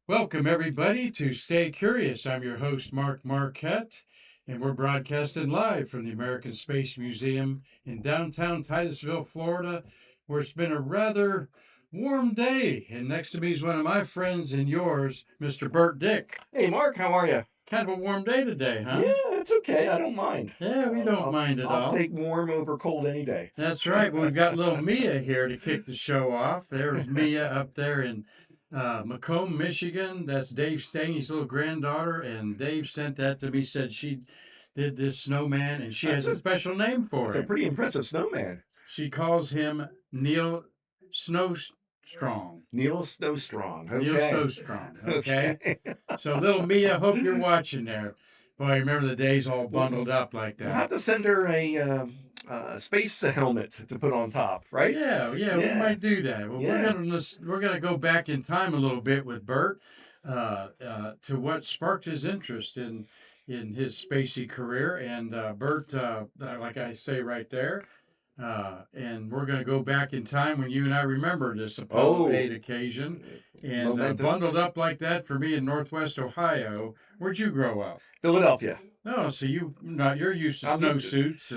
Welcome, everybody, to Stay Curious. I'm your host, Mark Marquette, and we're broadcasting live from the American Space Museum in downtown Titusville, Florida, where it's been a rather warm day. And next to me is one of my friends and yours, Mr. Burt Dicht. Hey, Mark, how are you? Kind of a warm day today, huh? Yeah, it's okay. I don't mind. Yeah, we don't I'll mind at I'll all. take warm over cold any day. That's right. Well, we've got little Mia here to kick the show off. There's Mia up there in Macomb, Michigan. That's Dave Stangy's little granddaughter, and Dave sent that to me. Said she did this snowman, and she That's has a a special name for that's a him. pretty impressive snowman. She calls him Neil Snowstrong. Neil Snowstrong. Neil Okay. Snowstrong. Okay. Okay. So, little Mia, hope you're watching there. Boy, remember the days all bundled up like We'll that. have to send her a space helmet to put on top, right? Yeah, we Yeah. might do that. Well, Yeah. we're gonna go back in time a little bit with Bert to what sparked his interest in his spacey career, and Bert, like I say right there, and we're gonna go back in time when you and I remember this Apollo Oh, 8 occasion, and momentous. bundled up like that for me in Northwest Ohio. Where'd you grow up? Philadelphia. Oh, so you're used to I'm used to snowsuits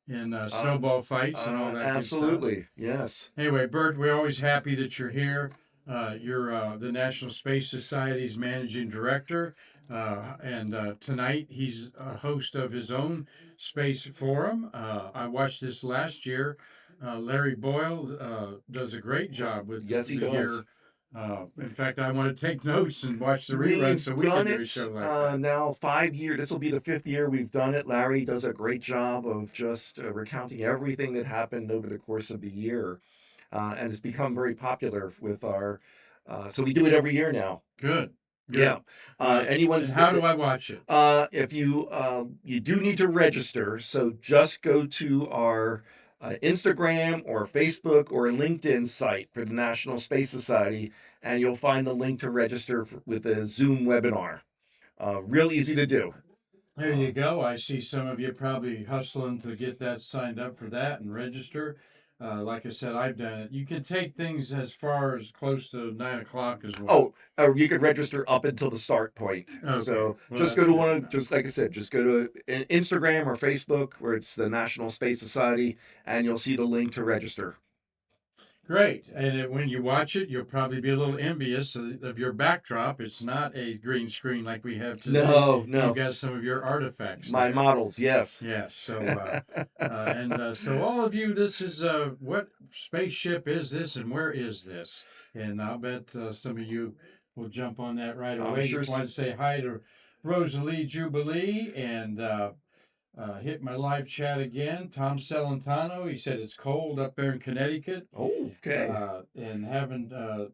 and snowball fights and all that good stuff. absolutely. Yes. Anyway, Bert, we're always happy that you're here. You're the National Space Society's managing director, and tonight he's a host of his own space forum. I watched this last year. Larry Boyle does a great job with Yes, he the does. year. In fact, I want to take notes and watch the reruns We've so we can done do a it show like that. now 5 years. This will be the fifth year we've done it. Larry does a great job of just recounting everything that happened over the course of the year, and it's become very popular with our. So we do it every year now. Good, Yeah. good. And Anyone's how do I watch it? if you do need to register, so just go to our Instagram or Facebook or LinkedIn site for the National Space Society, and you'll find the link to register with a Zoom webinar. Real easy to do. There you go. I see some of you probably hustling to get that signed up for that and register. Like I said, I've done it. You can take things as far as close to 9 o'clock as well. Oh, you could register up until the start point. Okay. So Well, just that's go to good to know. just like I said, just go to Instagram or Facebook where it's the National Space Society, and you'll see the link to register. Great. And when you watch it, you'll probably be a little envious of your backdrop. It's not a green screen like we have today. No, You've no, got some of your artifacts my there. models, yes. Yes. So all of you, this is what spaceship is this, and where is this? And I'll bet some of you will jump on that right I'm away. sure. Just want to say hi to Rosalie Jubilee and hit my live chat again. Tom Celentano, he said it's cold up there in Connecticut, Oh, okay. and having a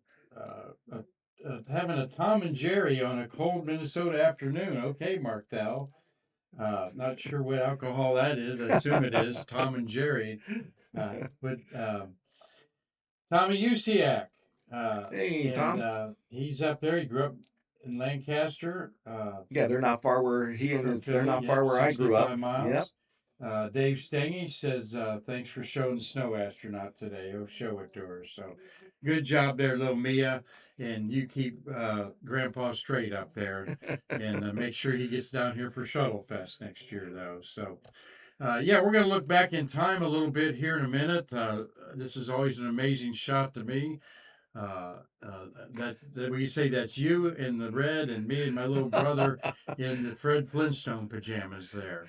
Tom and Jerry on a cold Minnesota afternoon. Okay, Mark Thal. Not sure what alcohol that is. I assume it is Tom and Jerry. But Tommy Usiak, Hey, Tom. he's up there. He grew up in Lancaster. Yeah, they're not far where From they're Philly, not yep, far where I grew 65 up. miles. Yep. Dave Stangy says, thanks for showing the snow astronaut today. Oh, show it to her. So good job there, little Mia. And you keep Grandpa straight up there and make sure he gets down here for Shuttle Fest next year, though. So, yeah, we're going to look back in time a little bit here in a minute. This is always an amazing shot to me. That we say that's you in the red and me and my little brother in the Fred Flintstone pajamas there.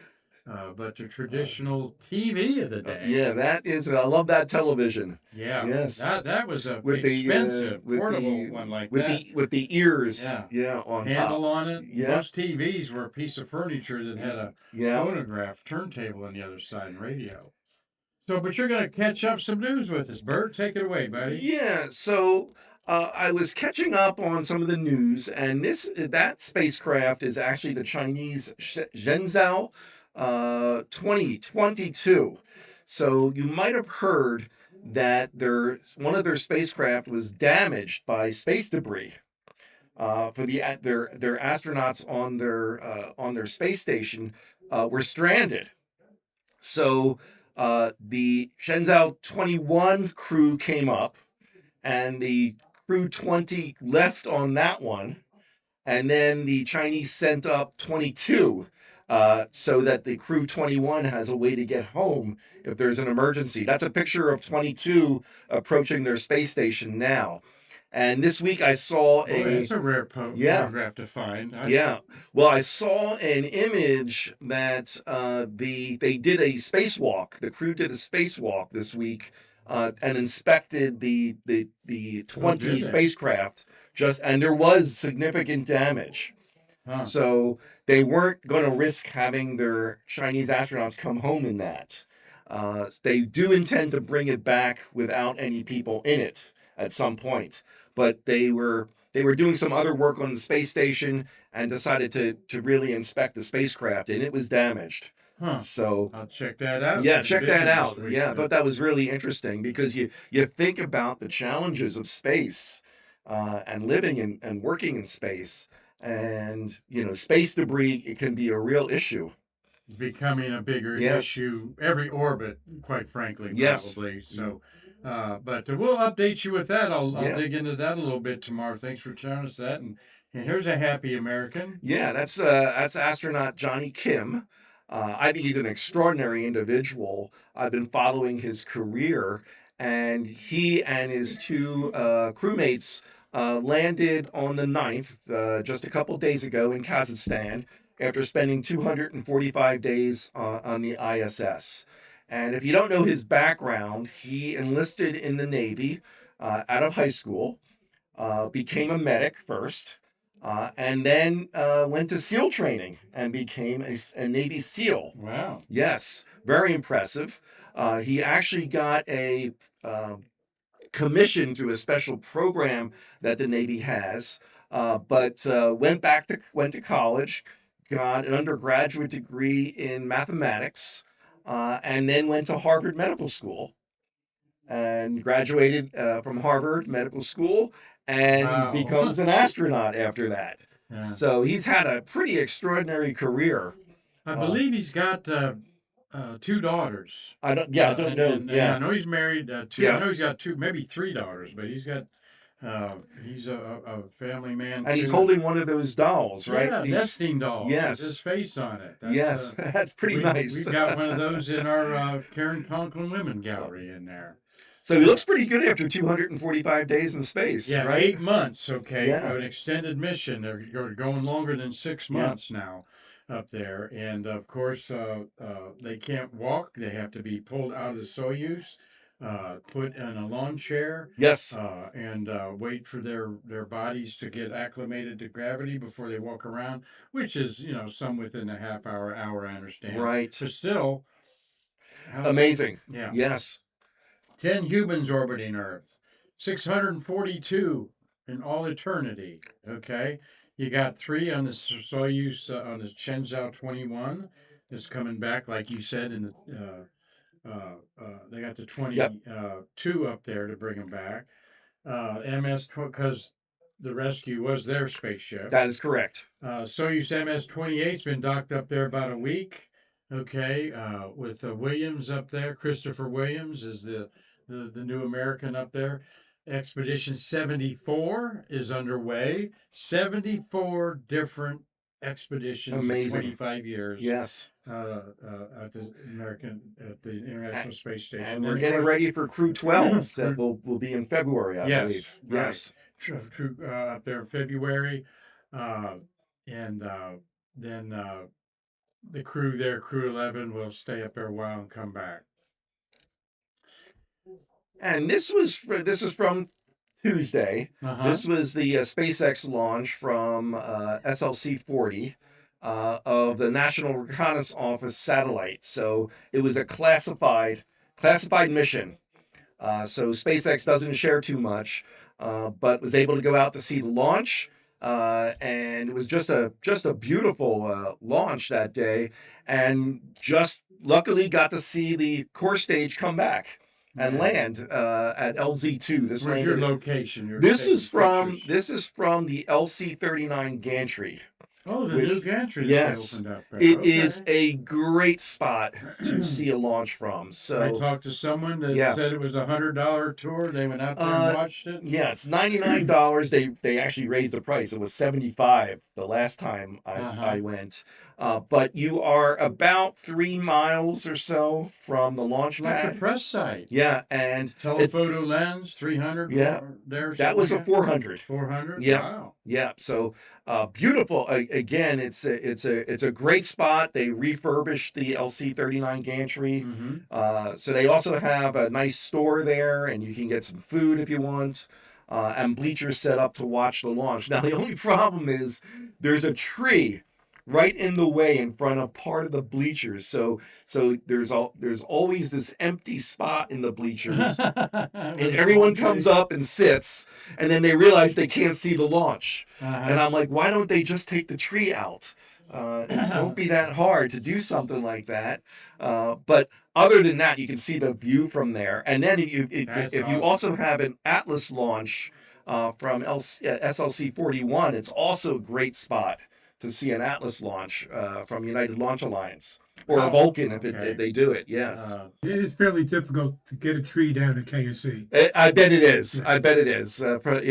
But the traditional TV of the day. Yeah, that is. I love that television. Yeah, Yes. that was a With the expensive portable one like that. with the ears. Yeah. Yeah, on Handle top. on it. Yeah. Most TVs were a piece of furniture that had a Yeah. phonograph turntable on the other side and radio. So, but you're going to catch up some news with us, Bert. Take it away, buddy. Yeah. So I was catching up on some of the news, and that spacecraft is actually the Chinese Shenzhou 2022. So you might have heard that one of their spacecraft was damaged by space debris. For their astronauts on their space station were stranded. So the Shenzhou 21 crew came up, and the Crew 20 left on that one, and then the Chinese sent up 22 so that the Crew 21 has a way to get home if there's an emergency. That's a picture of 22 approaching their space station now. And this week I saw Boy, that's a rare yeah, photograph to find. yeah. Well, I saw an image that they did a spacewalk. The crew did a spacewalk this week and inspected the Oh, 20 did they? spacecraft. And there was significant damage. Huh. So they weren't going to risk having their Chinese astronauts come home in that. They do intend to bring it back without any people in it at some point, but they were doing some other work on the space station and decided to really inspect the spacecraft, and it was damaged. Huh. So I'll check that out. yeah, for the check that vision this out. week. Yeah, I thought that was really interesting because you think about the challenges of space and living and working in space, and space debris, it can be a real issue. Becoming a bigger Yes, issue every orbit, quite frankly, yes, probably. So, but we'll update you with that. I'll yeah, dig into that a little bit tomorrow. Thanks for telling us that. And here's a happy American. yeah. That's astronaut Johnny Kim. I think he's an extraordinary individual. I've been following his career, and he and his two crewmates landed on the 9th, just a couple days ago in Kazakhstan, after spending 245 days on the ISS. And if you don't know his background, he enlisted in the Navy out of high school, became a medic first, and then went to SEAL training and became a Navy SEAL. Wow. Yes, very impressive. He actually got a commission through a special program that the Navy has, but went to college, got an undergraduate degree in mathematics, and then went to Harvard Medical School and graduated from Harvard Medical School and Wow. becomes an astronaut after that. Yeah. So he's had a pretty extraordinary career. I believe he's got two daughters. I don't know. And Yeah, I know he's married two. I yeah. know he's got two, maybe three daughters, but he's a family man And he's too. holding one of those dolls, right? Yeah, nesting dolls with Yes. his face on it. That's, Yes, that's pretty nice. We've got one of those in our Karen Conklin Women Gallery in there. So he looks pretty good after 245 days in space, Yeah, right? 8 months. Okay, Yeah. an extended mission. They're going longer than 6 Yeah. months now up there, and of course they can't walk. They have to be pulled out of the Soyuz, put in a lawn chair, Yes, and wait for their bodies to get acclimated to gravity before they walk around, which is some within a half hour, I understand, right. but still, Amazing. yeah. Yes. 10 humans orbiting Earth, 642 in all eternity. Okay, you got 3 on the Soyuz on the Shenzhou 21. That's coming back, like you said, in the they got the 22 up there to bring them back. MS because the rescue was their spaceship. That is correct. Soyuz MS-28's been docked up there about a week. Okay, with Williams up there. Christopher Williams is the new American up there. Expedition 74 is underway. 74 different expeditions Amazing. in 25 years. Yes. At the International Space Station. And we're getting ready for Crew 12 that will be in February, I believe. Right. Yes. Up there in February. And then the crew there, Crew 11, will stay up there a while and come back. And this is from Tuesday. This was the SpaceX launch from SLC-40 of the National Reconnaissance Office satellite. So it was a classified mission. So SpaceX doesn't share too much, but was able to go out to see the launch. And it was just a beautiful launch that day, and just luckily got to see the core stage come back and land at LZ2. Where's your location? This is from the LC-39 gantry. Oh, the which, new gantry that they yes, opened up there. it is Okay. a great spot to see a launch from. I So, talked to someone that yeah. said it was $100 tour. They went out there and watched it. Yeah, it's $99. They actually raised the price. It was 75 the last time Uh-huh. I went. But you are about 3 miles or so from the launch Like the pad. press site. Yeah, and it's Telephoto lens, 300 yeah, there, that something like was a that. 400. 400. Yep. Wow. Yeah. So beautiful. Again, it's a great spot. They refurbished the LC-39 gantry. Mm-hmm. So they also have a nice store there, and you can get some food if you want. And bleachers set up to watch the launch. Now the only problem is there's a tree right in the way in front of part of the bleachers. So there's always this empty spot in the bleachers, and With a palm everyone comes tree. up and sits, and then they realize they can't see the launch. And Uh-huh. I'm like, why don't they just take the tree out? It won't be that hard to do something like that. But other than that, you can see the view from there. And then That's if you awesome. also have an Atlas launch from SLC 41, it's also a great spot to see an Atlas launch from United Launch Alliance, or a Oh, Vulcan if okay. they do it. Yes. It is fairly difficult to get a tree down at KSC. I bet it is. Yeah. I bet it is. But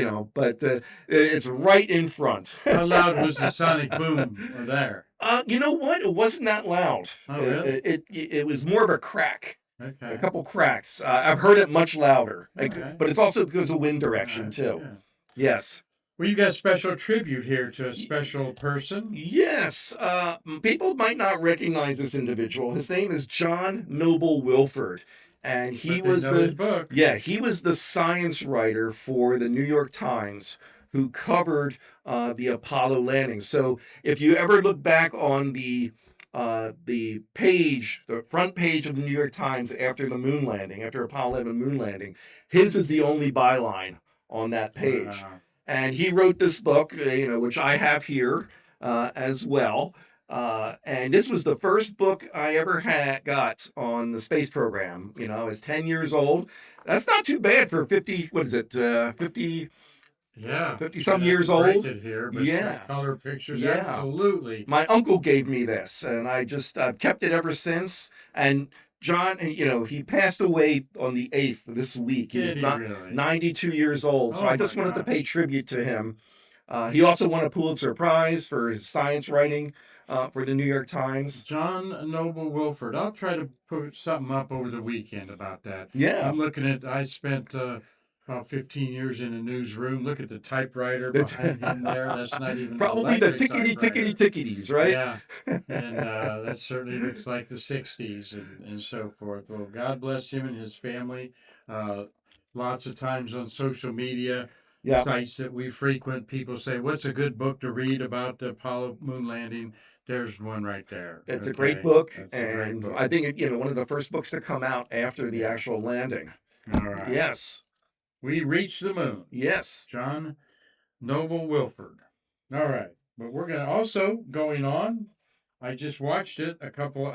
it's right in front. How loud was the sonic boom there? You know what? It wasn't that loud. Oh, really? It was more of a crack, a Okay. couple cracks. I've heard it much louder, Okay. but it's also because of wind All direction right. too. Yeah. Yes. Well, you got a special tribute here to a special person. Yes. People might not recognize this individual. His name is John Noble Wilford, and he But they was know his book. he was the science writer for the New York Times who covered the Apollo landing. So if you ever look back on the front page of the New York Times after the moon landing, after Apollo 11 moon landing, his is the only byline on that page. Wow. And he wrote this book, which I have here as well. And this was the first book I ever got on the space program. I was 10 years old. That's not too bad for 50, what is it, 50 Yeah. 50 some And years it's old. printed here, but it's Yeah. got color pictures. Yeah. Absolutely. My uncle gave me this, and I've kept it ever since. And John, he passed away on the 8th this week. He was Did he not really? 92 years old. So Oh I just my wanted to gosh. pay tribute to him. He also won a Pulitzer Prize for his science writing for the New York Times. John Noble Wilford. I'll try to put something up over the weekend about that. Yeah. I'm looking at, I spent about 15 years in a newsroom. Look at the typewriter It's behind him there. That's not even an probably the electric tickety typewriter. ticketies, right? Yeah. And that certainly looks like the 60s and so forth. Well, God bless him and his family. Lots of times on social media Yeah. sites that we frequent, people say, what's a good book to read about the Apollo moon landing? There's one right there. It's a great Okay. book, That's a great and book. I think one of the first books to come out after the Yeah. actual landing. All right. Yes. We reached the moon. Yes. John Noble Wilford. All right. But we're going to also, going on, I just watched it a couple,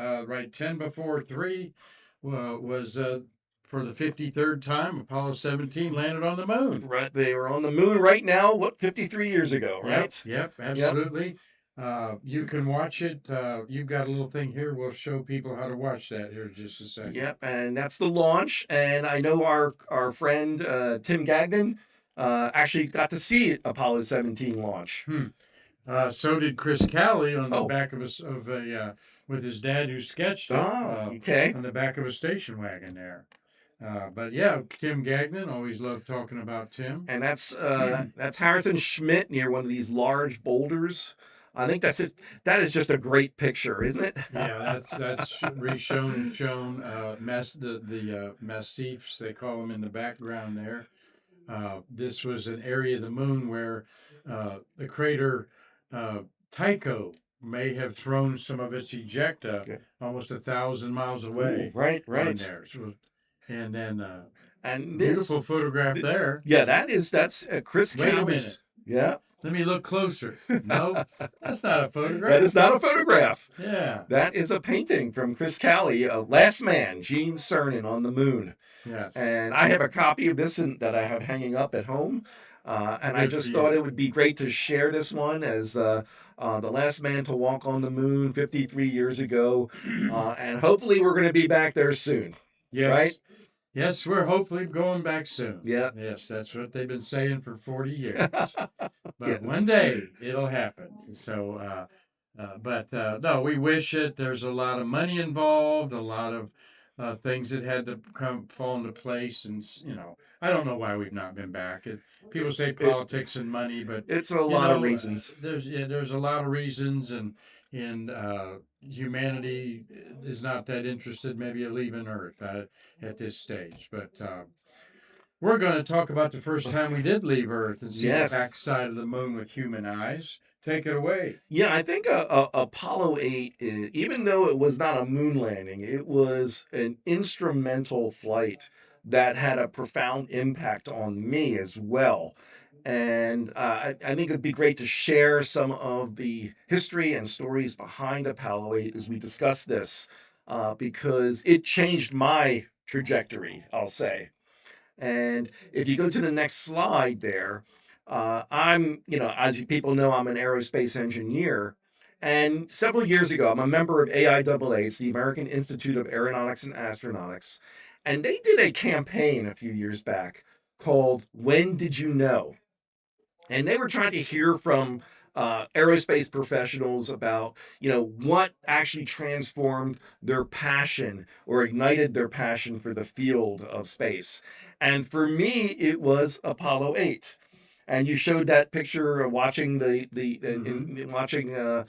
10 before 3 was for the 53rd time, Apollo 17 landed on the moon. Right. They were on the moon right now, 53 years ago, right? Yep, absolutely. You can watch it. You've got a little thing here. We'll show people how to watch that here in just a second. Yep. And that's the launch. And I know our friend Tim Gagnon actually got to see Apollo 17 launch. So did Chris Calley on the Oh. back of a with his dad who sketched it Okay. on the back of a station wagon there. But yeah, Tim Gagnon, always loved talking about Tim. And that's Harrison Schmidt near one of these large boulders. I think that's it. That is just a great picture, isn't it? Yeah, that's re-shown and shown. The massifs, they call them in the background there. This was an area of the moon where the crater Tycho may have thrown some of its ejecta Okay. almost 1,000 miles away. Ooh, right. On there. So, and then And this, beautiful photograph there. yeah, that's Chris Wait a Calley's. minute. Yeah. Let me look closer. No, that's not a photograph. That is not a photograph. Yeah. That is a painting from Chris Calley, Last Man, Gene Cernan on the Moon. Yes. And I have a copy of this that I have hanging up at home. And I Good for just you. thought it would be great to share this one as the last man to walk on the moon 53 years ago. And hopefully we're going to be back there soon. Yes. Right? Yes, we're hopefully going back soon. Yeah. Yes, that's what they've been saying for 40 years. But Yeah. one day it'll happen. So, no, we wish it. There's a lot of money involved, a lot of things that had to fall into place. And, I don't know why we've not been back. People say politics and money, but It's a lot of reasons. There's a lot of reasons, and humanity is not that interested maybe in leaving Earth at this stage. But we're going to talk about the first time we did leave Earth and see Yes. the backside of the moon with human eyes. Take it away. Yeah, I think Apollo 8, even though it was not a moon landing, it was an instrumental flight that had a profound impact on me as well. And I think it'd be great to share some of the history and stories behind Apollo 8 as we discuss this, because it changed my trajectory, I'll say. And if you go to the next slide there, as you people know, I'm an aerospace engineer. And several years ago, I'm a member of AIAA, it's the American Institute of Aeronautics and Astronautics. And they did a campaign a few years back called When Did You Know? And they were trying to hear from aerospace professionals about what actually transformed their passion or ignited their passion for the field of space. And for me it was Apollo 8. And you showed that picture of watching watching the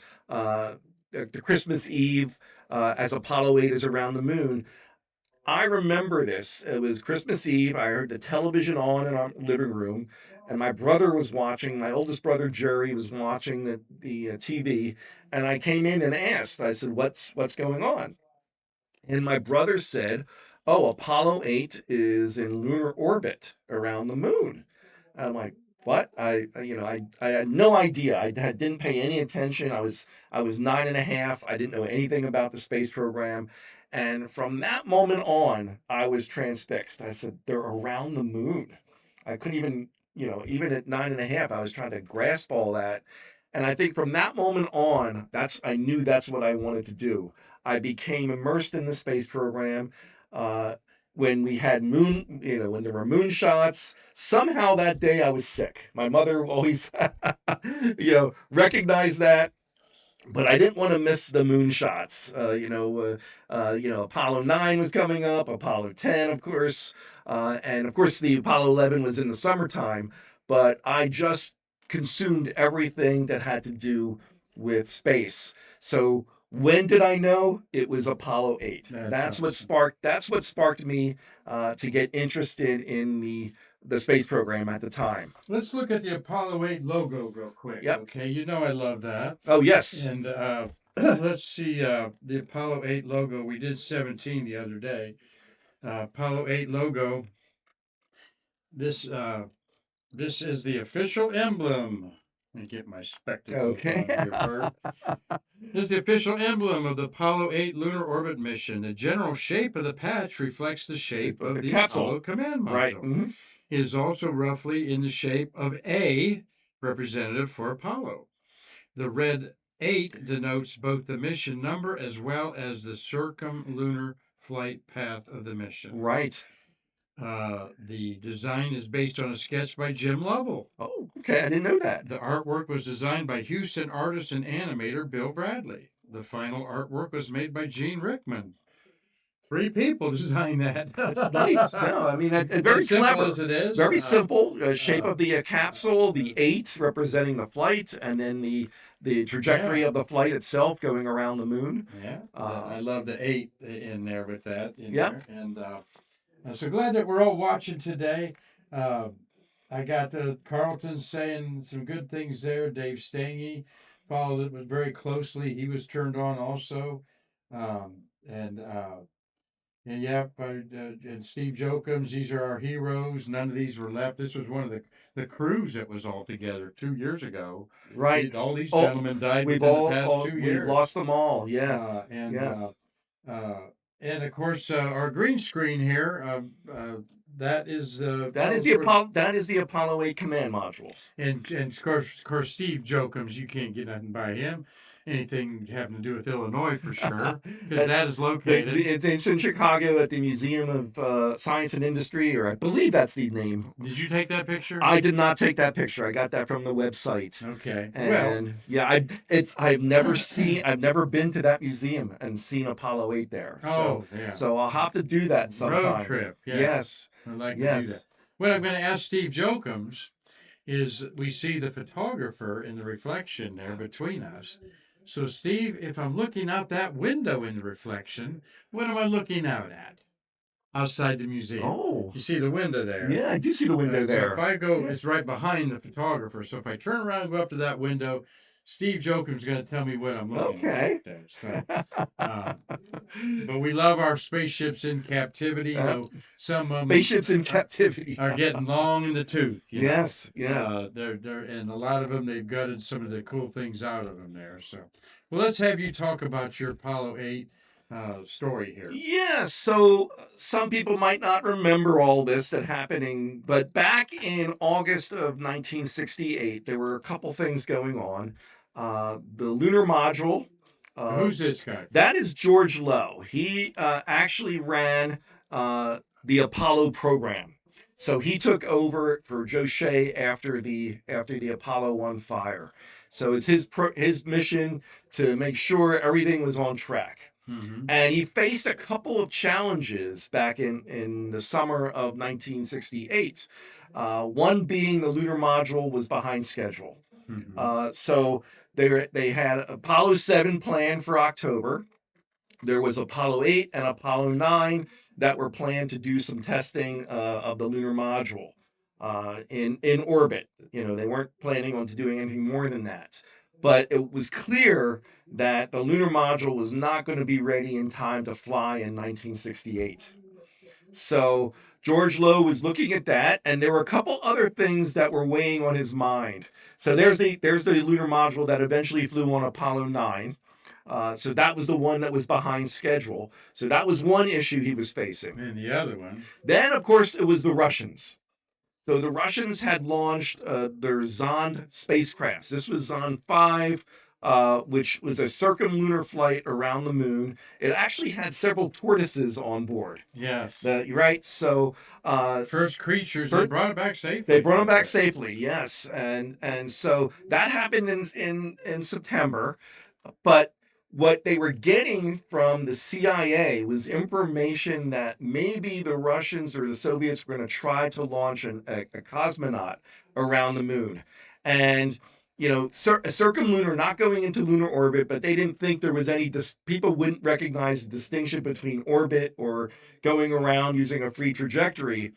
Christmas Eve as Apollo 8 is around the moon. I remember this. It was Christmas Eve. I heard the television on in our living room, and my brother was watching. My oldest brother Jerry was watching the TV, and I came in and asked. I said, "What's going on?" And my brother said, "Oh, Apollo 8 is in lunar orbit around the moon." And I'm like, "What?" I had no idea. Didn't pay any attention. I was 9 and a half. I didn't know anything about the space program. And from that moment on, I was transfixed. I said, "They're around the moon." I couldn't even, even at 9 and a half, I was trying to grasp all that. And I think from that moment on, I knew that's what I wanted to do. I became immersed in the space program. When we had when there were moon shots, somehow that day I was sick. My mother always, recognized that, but I didn't want to miss the moon shots. Apollo 9 was coming up, Apollo 10, of course, and of course the Apollo 11 was in the summertime. But I just consumed everything that had to do with space. So when did I know? It was Apollo 8. That's what sparked me to get interested in the space program at the time. Let's look at the Apollo 8 logo real quick. Yep. Okay, I love that. Oh, yes. And let's see the Apollo 8 logo. We did 17 the other day. Apollo 8 logo. This is the official emblem. Let me get my spectacles Okay. on here, Bert. This is the official emblem of the Apollo 8 lunar orbit mission. The general shape of the patch reflects the shape of the capsule. Apollo command module. Right. Mm-hmm. It is also roughly in the shape of A, representative for Apollo. The red 8 denotes both the mission number as well as the circumlunar flight path of the mission. Right. The design is based on a sketch by Jim Lovell. Oh, okay. I didn't know that. The artwork was designed by Houston artist and animator Bill Bradley. The final artwork was made by Gene Rickman. 3 people designed that. That's nice. No, I mean, very as simple clever. as it is. Very simple. Shape of the capsule, the 8 representing the flight, and then the trajectory of the flight itself going around the moon. Yeah. I love the 8 in there with that. Yeah. And I'm so glad that we're all watching today. I got Carlton saying some good things there. Dave Stange followed it very closely. He was turned on also. And yep, and Steve Jokums, these are our heroes. None of these were left. This was one of the crews that was all together 2 years ago. Right. All these Oh, gentlemen died we've within the past two we've years. lost them all. Yes. Uh, and Yes. uh, and of course, our green screen here. That is That is the Apollo 8 command module. and of course, Steve Jokums. You can't get nothing by him. Anything having to do with Illinois for sure, because that is located. It's in Chicago at the Museum of Science and Industry, or I believe that's the name. Did you take that picture? I did not take that picture. I got that from the website. Okay. And yeah, I've never been to that museum and seen Apollo 8 there. Oh, yeah. So I'll have to do that sometime. Road trip. Yeah. Yes. I'd like to Yes. do that. What I'm going to ask Steve Jokums is we see the photographer in the reflection there between us. So, Steve, if I'm looking out that window in the reflection, what am I looking out at? Outside the museum. Oh. You see the window there? Yeah, I do see the window there. So if I go, it's right behind the photographer. So if I turn around and go up to that window, Steve Jokums is going to tell me what I'm looking at there. So, but we love our spaceships in captivity. You know, some of them Spaceships in captivity are getting long in the tooth. You know. Yes, yes. They're and a lot of them they've gutted some of the cool things out of them there. So, well, let's have you talk about your Apollo 8 story here. Yeah, so some people might not remember all this that happening, but back in August of 1968, there were a couple things going on. The lunar module. Who's this guy? That is George Low. He actually ran the Apollo program. So he took over for Joe Shea after the Apollo 1 fire. So it's his mission to make sure everything was on track. Mm-hmm. And he faced a couple of challenges back in the summer of 1968. One being the lunar module was behind schedule. Mm-hmm. So they had Apollo 7 planned for October. There was Apollo 8 and Apollo 9 that were planned to do some testing of the lunar module in orbit. You know, they weren't planning on doing anything more than that. But it was clear that the lunar module was not going to be ready in time to fly in 1968. So George Low was looking at that, and there were a couple other things that were weighing on his mind. So there's the lunar module that eventually flew on Apollo 9. So that was the one that was behind schedule. So that was one issue he was facing. And the other one. Then, of course, it was the Russians. So the Russians had launched their Zond spacecrafts. This was Zond 5, which was a circumlunar flight around the moon. It actually had several tortoises on board. Yes. Right? So first creatures, they brought it back safely. They brought them back safely, yes. And so that happened in September. But what they were getting from the CIA was information that maybe the Russians or the Soviets were going to try to launch a cosmonaut around the moon. And, you know, circumlunar, not going into lunar orbit, but they didn't think there was any, people wouldn't recognize the distinction between orbit or going around using a free trajectory.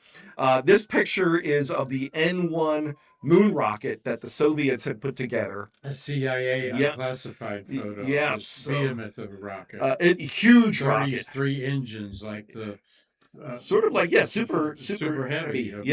This picture is of the N1 moon rocket that the Soviets had put together. A CIA unclassified photo. Yeah, behemoth of a rocket. A huge rocket. 33 engines, like the sort of like super heavy. Of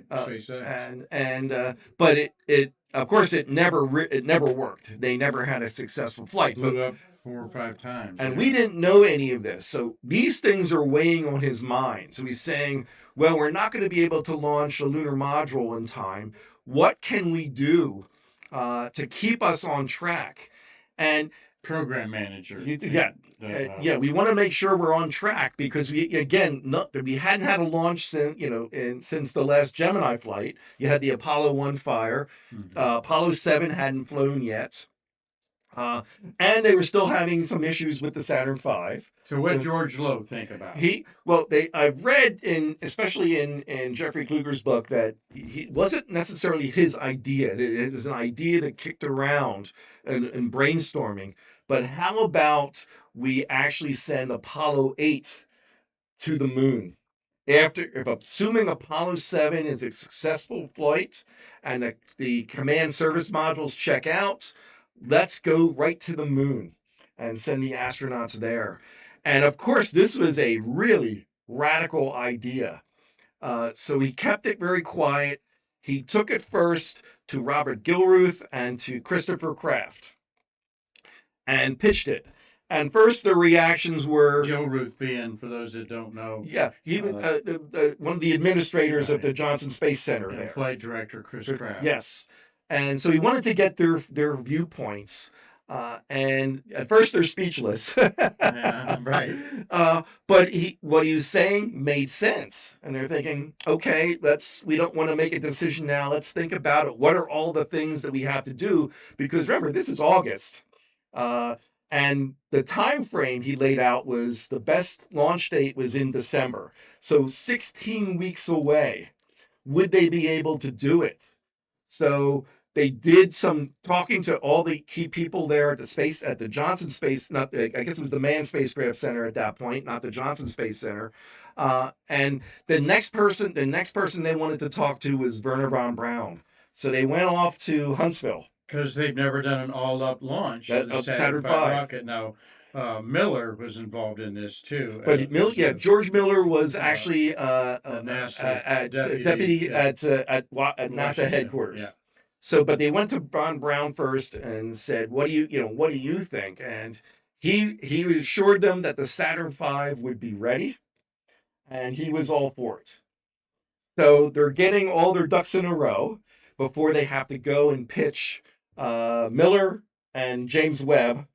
SpaceX. But it of course it never worked. They never had a successful flight. Blew up 4 or 5 times. And we didn't know any of this. So these things are weighing on his mind. So he's saying, well, we're not going to be able to launch a lunar module in time. What can we do to keep us on track? And program manager. We want to make sure we're on track because we hadn't had a launch since the last Gemini flight. You had the Apollo 1 fire. Mm-hmm. Apollo 7 hadn't flown yet. And they were still having some issues with the Saturn V. So what did George Low think about? I've read especially in Jeffrey Kluger's book that he wasn't necessarily his idea. It was an idea that kicked around and brainstorming. But how about we actually send Apollo 8 to the moon? If assuming Apollo 7 is a successful flight and the command service modules check out, let's go right to the moon and send the astronauts there. And of course, this was a really radical idea. So he kept it very quiet. He took it first to Robert Gilruth and to Christopher Kraft and pitched it. And first, the reactions were, Gilruth being, for those that don't know, yeah, he was one of the administrators of right. the Johnson Space Center and there. flight director Chris Kraft. Yes. And so he wanted to get their viewpoints. And at first they're speechless. Yeah, right. But what he was saying made sense. And they're thinking, okay, we don't want to make a decision now. Let's think about it. What are all the things that we have to do? Because remember, this is August. And the time frame he laid out was the best launch date was in December. So 16 weeks away. Would they be able to do it? So they did some talking to all the key people there at the Johnson Space, I guess it was the Manned Spacecraft Center at that point, not the Johnson Space Center. And the next person they wanted to talk to was Werner von Braun. So they went off to Huntsville. Because they've never done an all-up launch of the Saturn Saturn V. V rocket. Now, Miller was involved in this too. But George Miller was actually NASA deputy at NASA Washington. headquarters. Yeah. So, but they went to von Braun first and said, "What do you think?" And he assured them that the Saturn V would be ready, and he was all for it. So they're getting all their ducks in a row before they have to go and pitch Miller and James Webb,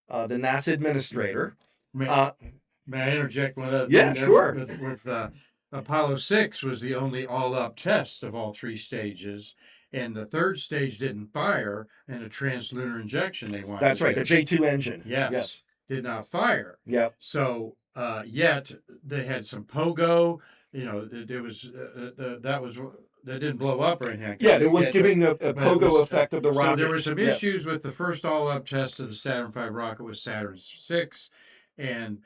the NASA administrator. May I interject one other thing? Yeah, sure. With Apollo 6 was the only all-up test of all three stages, and the third stage didn't fire, and a translunar injection they wanted. That's right, the J2 engine. Yes, did not fire. Yep. So yet they had some pogo. There was that didn't blow up or anything. Yeah, it was giving a pogo effect of the rocket. So there were some issues with the first all-up test of the Saturn V rocket with Saturn VI, and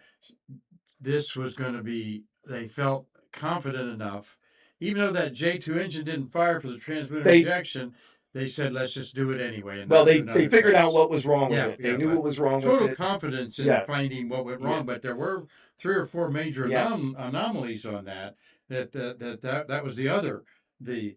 this was going to be. They felt confident enough, even though that J2 engine didn't fire for the translunar injection. They said, let's just do it anyway. And well, they figured out what was wrong with it. They knew what was wrong with it. Total confidence in finding what went wrong, but there were 3 or 4 major anomalies on that. That was the other. The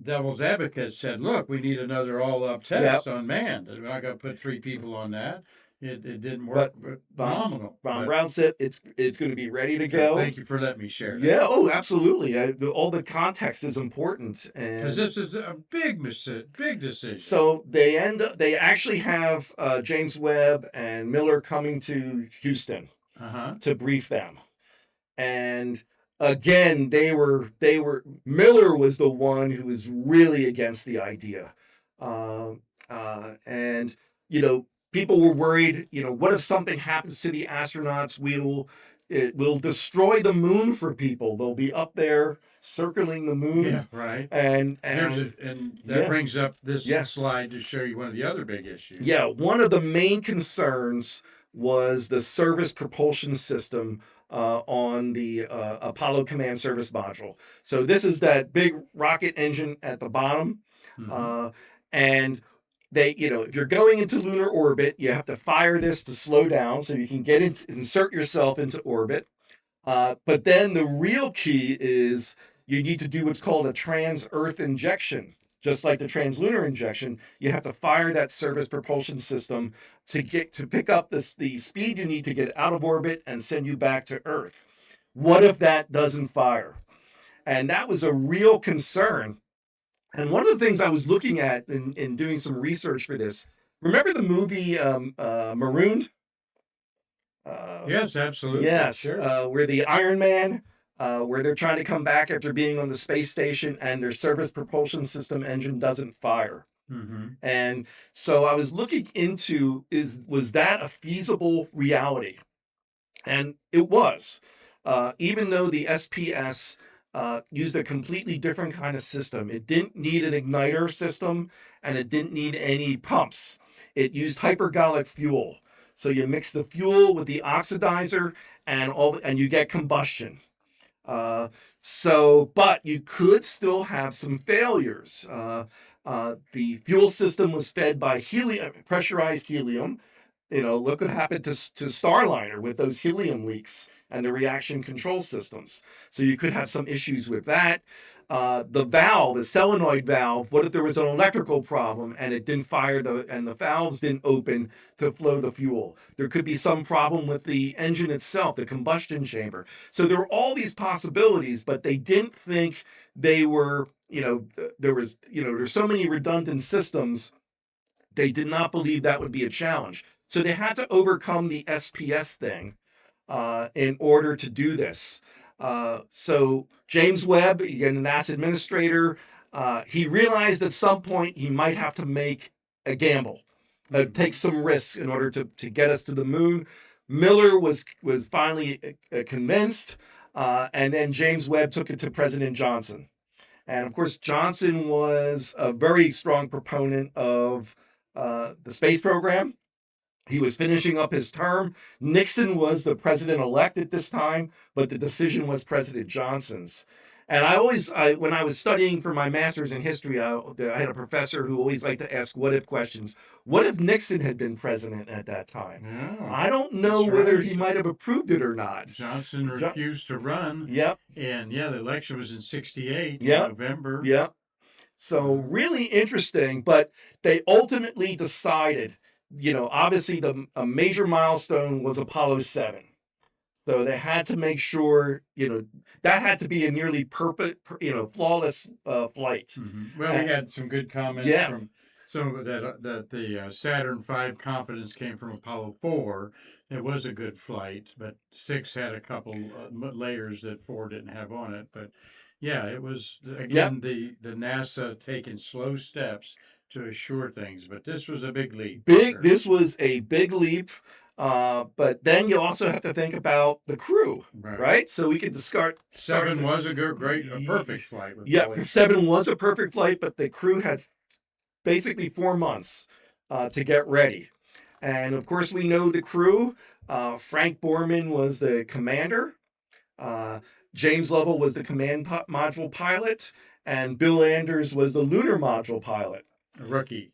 devil's advocate said, look, we need another all-up test on manned. We're not going to put 3 people on that. It didn't work. But phenomenal. Von Braun said it's going to be ready to go. Thank you for letting me share that. Yeah, oh, absolutely. All the context is important. Because this is a big decision. So they actually have James Webb and Miller coming to Houston to brief them. And again, Miller was the one who was really against the idea. And, people were worried, what if something happens to the astronauts? It will destroy the moon for people. They'll be up there circling the moon. Yeah, right. And that brings up this slide to show you one of the other big issues. Yeah, one of the main concerns was the service propulsion system on the Apollo Command Service Module. So this is that big rocket engine at the bottom. And if you're going into lunar orbit, you have to fire this to slow down so you can insert yourself into orbit. But then the real key is you need to do what's called a trans-Earth injection. Just like the translunar injection, you have to fire that service propulsion system to pick up the speed you need to get out of orbit and send you back to Earth. What if that doesn't fire? And that was a real concern. And one of the things I was looking at in doing some research for this, remember the movie Marooned? Yes, absolutely. Yes, sure. Where the Iron Man, where they're trying to come back after being on the space station and their service propulsion system engine doesn't fire. And so I was looking into, was that a feasible reality? And it was. Even though the SPS used a completely different kind of system. It didn't need an igniter system, and it didn't need any pumps. It used hypergolic fuel. So you mix the fuel with the oxidizer, and you get combustion. But you could still have some failures. The fuel system was fed by pressurized helium, look what happened to Starliner with those helium leaks and the reaction control systems. So you could have some issues with that. The valve, the solenoid valve, what if there was an electrical problem and it didn't fire and the valves didn't open to flow the fuel? There could be some problem with the engine itself, the combustion chamber. So there were all these possibilities, but they didn't think they were, there's so many redundant systems. They did not believe that would be a challenge. So they had to overcome the SPS thing in order to do this. So James Webb, again, an NASA administrator, he realized at some point he might have to make a gamble, take some risks in order to get us to the moon. Miller was finally convinced, and then James Webb took it to President Johnson. And of course, Johnson was a very strong proponent of the space program. He was finishing up his term. Nixon was the president-elect at this time, but the decision was President Johnson's. And when I was studying for my master's in history, I had a professor who always liked to ask what-if questions. What if Nixon had been president at that time? Yeah, I don't know whether he might have approved it or not. Johnson refused to run. Yep. And the election was in 68, Yep. November. Yep. So really interesting, but they ultimately decided, obviously a major milestone was Apollo 7. So they had to make sure, that had to be a nearly perfect, flawless flight. Mm-hmm. Well, we had some good comments from some of that the Saturn V confidence came from Apollo 4. It was a good flight, but 6 had a couple layers that 4 didn't have on it. But yeah, it was, again, the NASA taking slow steps to assure things. But this was a big leap. This was a big leap. But then you also have to think about the crew, right? So we could start. 7 was a perfect flight. Yeah, 7 was a perfect flight, but the crew had basically 4 months to get ready. And of course, we know the crew. Frank Borman was the commander. James Lovell was the command module pilot. And Bill Anders was the lunar module pilot. A rookie,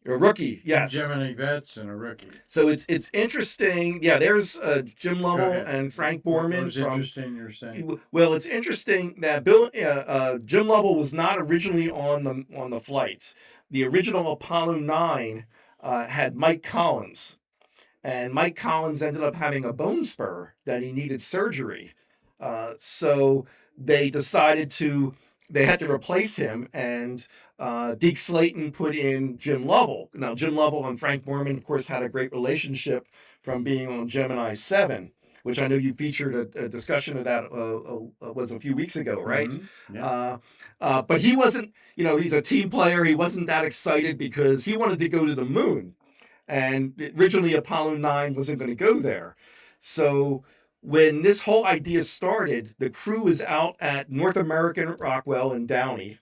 yes. 2 Gemini vets and a rookie. So it's interesting. Yeah, there's Jim Lovell and Frank Borman. What was interesting, you're saying? Well, it's interesting that Jim Lovell was not originally on the flight. The original Apollo 9 had Mike Collins, and Mike Collins ended up having a bone spur that he needed surgery. So they decided they had to replace him, and Deke Slayton put in Jim Lovell. Now, Jim Lovell and Frank Borman, of course, had a great relationship from being on Gemini 7, which I know you featured a discussion of that was a few weeks ago, right? Mm-hmm. Yeah. But he wasn't, he's a team player. He wasn't that excited because he wanted to go to the moon. And originally Apollo 9 wasn't going to go there. So when this whole idea started, the crew was out at North American Rockwell in Downey.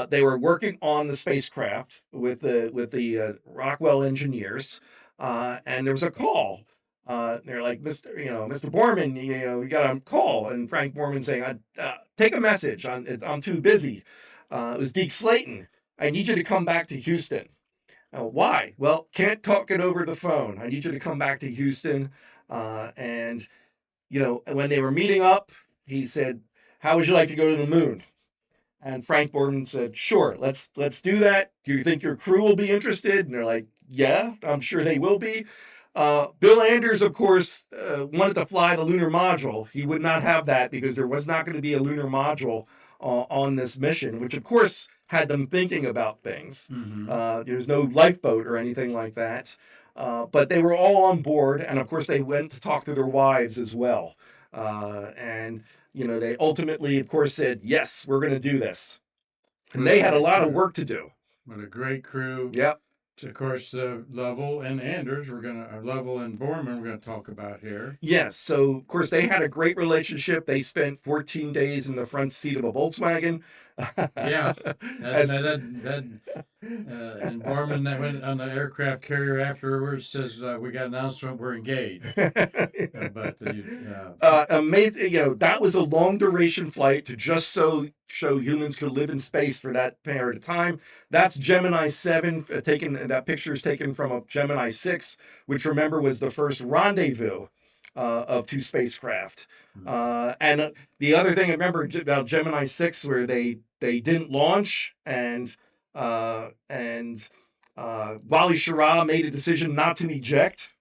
They were working on the spacecraft with the Rockwell engineers, and there was a call. They're like, Mr. Borman, we got a call, and Frank Borman saying, take a message. I'm too busy. It was Deke Slayton. I need you to come back to Houston. Why? Well, can't talk it over the phone. I need you to come back to Houston. And when they were meeting up, he said, how would you like to go to the moon? And Frank Borman said, sure, let's do that. Do you think your crew will be interested? And they're like, yeah, I'm sure they will be. Bill Anders, of course, wanted to fly the lunar module. He would not have that because there was not going to be a lunar module on this mission, which of course had them thinking about things. Mm-hmm. There's no lifeboat or anything like that. But they were all on board. And of course, they went to talk to their wives as well. And they ultimately, of course, said, yes, we're going to do this. And they had a lot of work to do. What a great crew. Yep. Of course, Lovell and Anders, Lovell and Borman, we're going to talk about here. Yes. So, of course, they had a great relationship. They spent 14 days in the front seat of a Volkswagen. Yeah. And Borman that went on the aircraft carrier afterwards says we got an announcement we're engaged. Amazing. That was a long duration flight to just show humans could live in space for that period of time. That's Gemini 7 that picture is taken from a Gemini 6, which remember was the first rendezvous of two spacecraft. And the other thing I remember about Gemini 6 where they didn't launch and Wally Schirra made a decision not to eject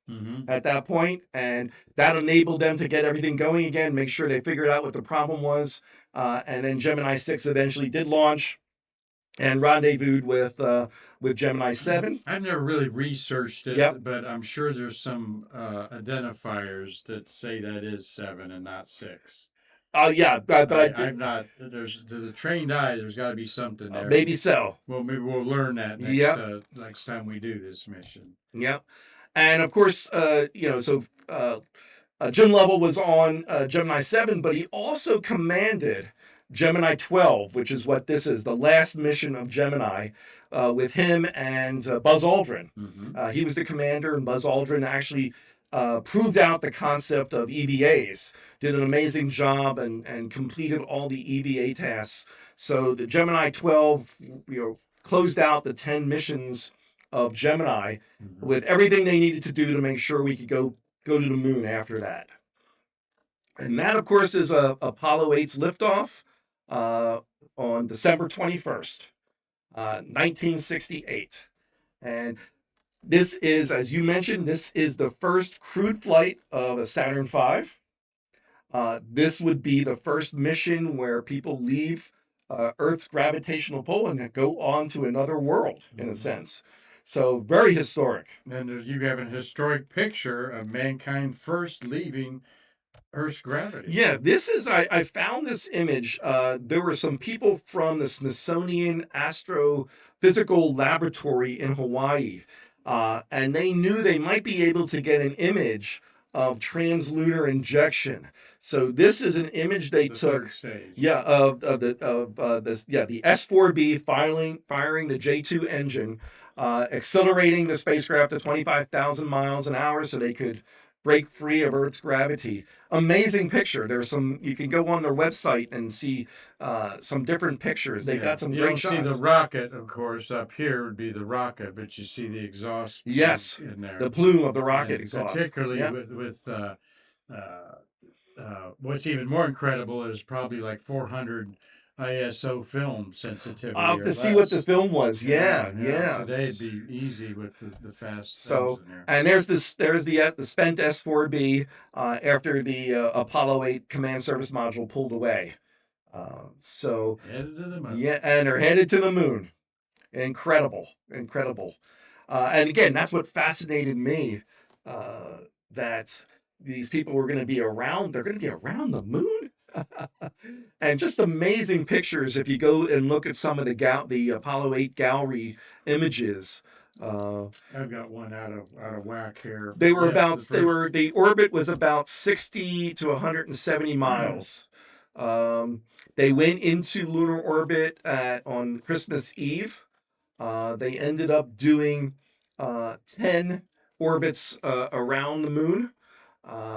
at that point, and that enabled them to get everything going again, make sure they figured out what the problem was, and then Gemini 6 eventually did launch and rendezvoused with Gemini 7. I've never really researched it, Yep. but I'm sure there's some identifiers that say that is 7 and not 6. Yeah, but I'm not. There's to the trained eye. There's got to be something there. Maybe so. Well, maybe we'll learn that next time we do this mission. Yep. And of course, Jim Lovell was on Gemini 7, but he also commanded Gemini 12, which is what this is, the last mission of Gemini, with him and Buzz Aldrin. He was the commander, and Buzz Aldrin actually proved out the concept of EVAs, did an amazing job, and completed all the EVA tasks. So the Gemini 12, closed out the 10 missions of Gemini with everything they needed to do to make sure we could go to the moon after that. And that, of course, is Apollo 8's liftoff on December 21st, 1968. And this is, as you mentioned, this is the first crewed flight of a Saturn V. This would be the first mission where people leave Earth's gravitational pull and go on to another world, in a sense. So very historic. And you have a historic picture of mankind first leaving Earth's gravity. Yeah, this is, I found this image. There were some people from the Smithsonian Astrophysical Laboratory in Hawaii, and they knew they might be able to get an image of translunar injection. So this is an image they took, of the S4B firing the J2 engine, accelerating the spacecraft to 25,000 miles an hour so they could break free of Earth's gravity. Amazing picture. There's some, you can go on their website and see some different pictures. They got some great shots. You don't see the rocket, of course. Up here would be the rocket, but you see the exhaust. Yes, in there. the plume of the rocket exhaust. Particularly with what's even more incredible is probably like 400 ISO film sensitivity. I'll have to see what the film was. Yeah. Today it'd be easy with the fast. So, in there. and there's the spent S4B after the Apollo 8 command service module pulled away. Headed to the moon. Yeah, and they're headed to the moon. Incredible. And again, that's what fascinated me. That these people were going to be around. They're going to be around the moon. And just amazing pictures if you go and look at some of the Apollo 8 gallery images. I've got one out of whack here. The orbit was about 60 to 170 miles. They went into lunar orbit on Christmas Eve. They ended up doing 10 orbits around the moon.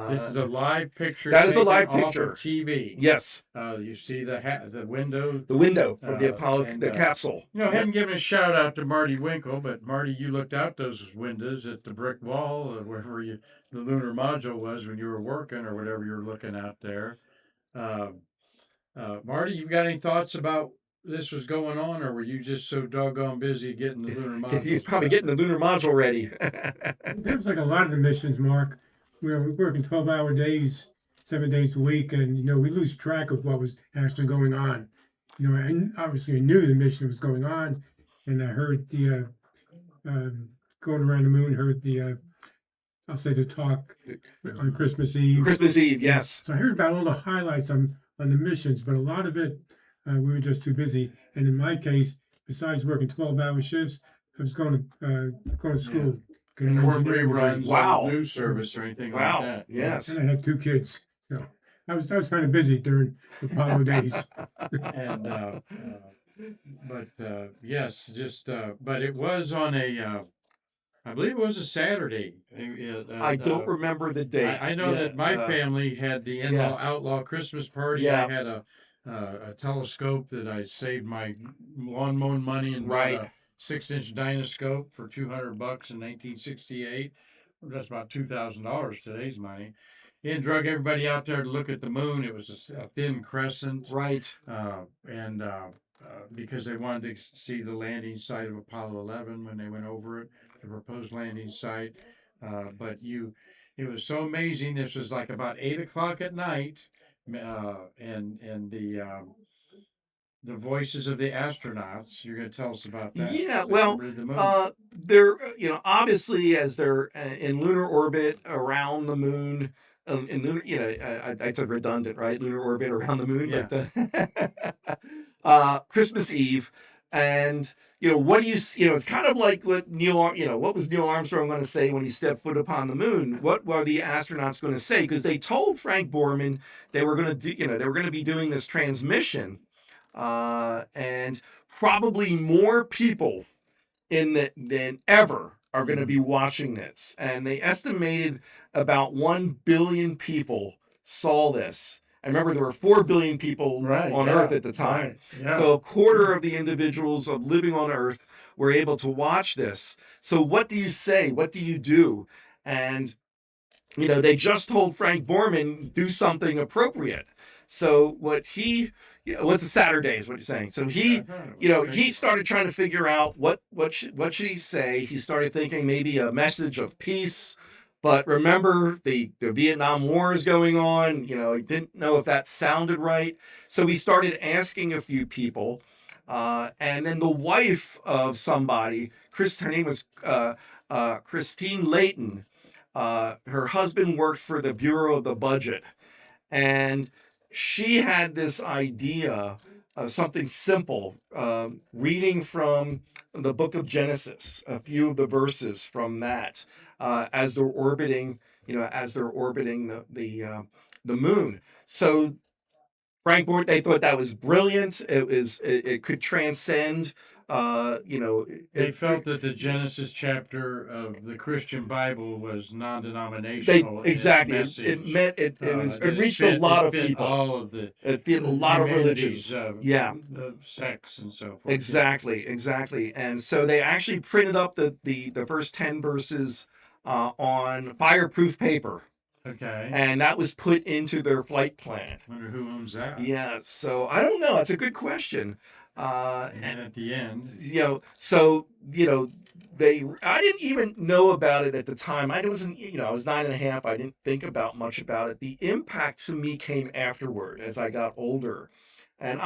This is a live picture. That is a live off picture. Of TV. Yes. You see the window. The window from the Apollo, the capsule. I hadn't given a shout out to Marty Winkle, but Marty, you looked out those windows at the brick wall, wherever the lunar module was when you were working or whatever you were looking out there. Marty, you got any thoughts about this was going on, or were you just so doggone busy getting the lunar module? He's probably getting the lunar module ready. There's like a lot of the missions, Mark. We're working 12-hour days, 7 days a week, and we lose track of what was actually going on. And obviously I knew the mission was going on, and I heard the going around the moon. Heard the I'll say the talk on Christmas Eve. Christmas Eve, yes. So I heard about all the highlights on the missions, but a lot of it we were just too busy. And in my case, besides working 12-hour shifts, I was going to school. Yeah. And there weren't reruns on news service or anything like that. Yes. And I had 2 kids, so I was kind of busy during the Apollo days. And But yes, just but it was on a I believe it was a Saturday. I don't remember the date. I know Yeah, that my family had the yeah, in-law outlaw Christmas party. I yeah, had a telescope that I saved my lawn mowing money and bought right. a 6-inch Dynoscope for $200 in 1968. That's about $2,000 today's money. And drug everybody out there to look at the moon. It was a thin crescent, Right. and because they wanted to see the landing site of Apollo 11 when they went over it, the proposed landing site. But it was so amazing. This was like about 8 o'clock at night, and the voices of the astronauts. You're going to tell us about that Yeah, as they well, orbited the moon. they're obviously as they're in lunar orbit around the moon. In lunar, it's a redundant, right? Lunar orbit around the moon, Yeah. but the Christmas Eve, and what do you it's kind of like what what was Neil Armstrong going to say when he stepped foot upon the moon? What were the astronauts going to say? Because they told Frank Borman they were going to do, they were going to be doing this transmission, and probably more people than ever are going to Mhm. be watching this. And they estimated about 1 billion people saw this. I remember there were 4 billion people Right. on Earth Yeah. at the time. Right. Yeah. So a quarter of the individuals of living on Earth were able to watch this. So what do you say? What do you do? And they just told Frank Borman do something appropriate. So what's a Saturday is what you're saying. So I thought it was he great. started trying to figure out what should he say. He started thinking maybe a message of peace. But remember, the Vietnam War is going on. He didn't know if that sounded right. So he started asking a few people. And then the wife of somebody, her name was Christine Layton. Her husband worked for the Bureau of the Budget, and she had this idea of something simple, reading from the book of Genesis, a few of the verses from that, as they're orbiting, the moon. So Frank Born, they thought that was brilliant. It could transcend, They it, felt that the Genesis chapter of the Christian Bible was they non-denominational in its exactly it message. meant it That reached a lot it of fit people. all of the It fit a lot of humanities, religions. Yeah, sex and so forth. Yeah. exactly. And so they actually printed up the first 10 verses on fireproof paper, Okay. and that was put into their flight plan. Wonder who owns that. Yeah, so I don't know. It's a good question. And then at the end, So I didn't even know about it at the time. I wasn't, I was 9.5. I didn't think about much about it. The impact to me came afterward as I got older, and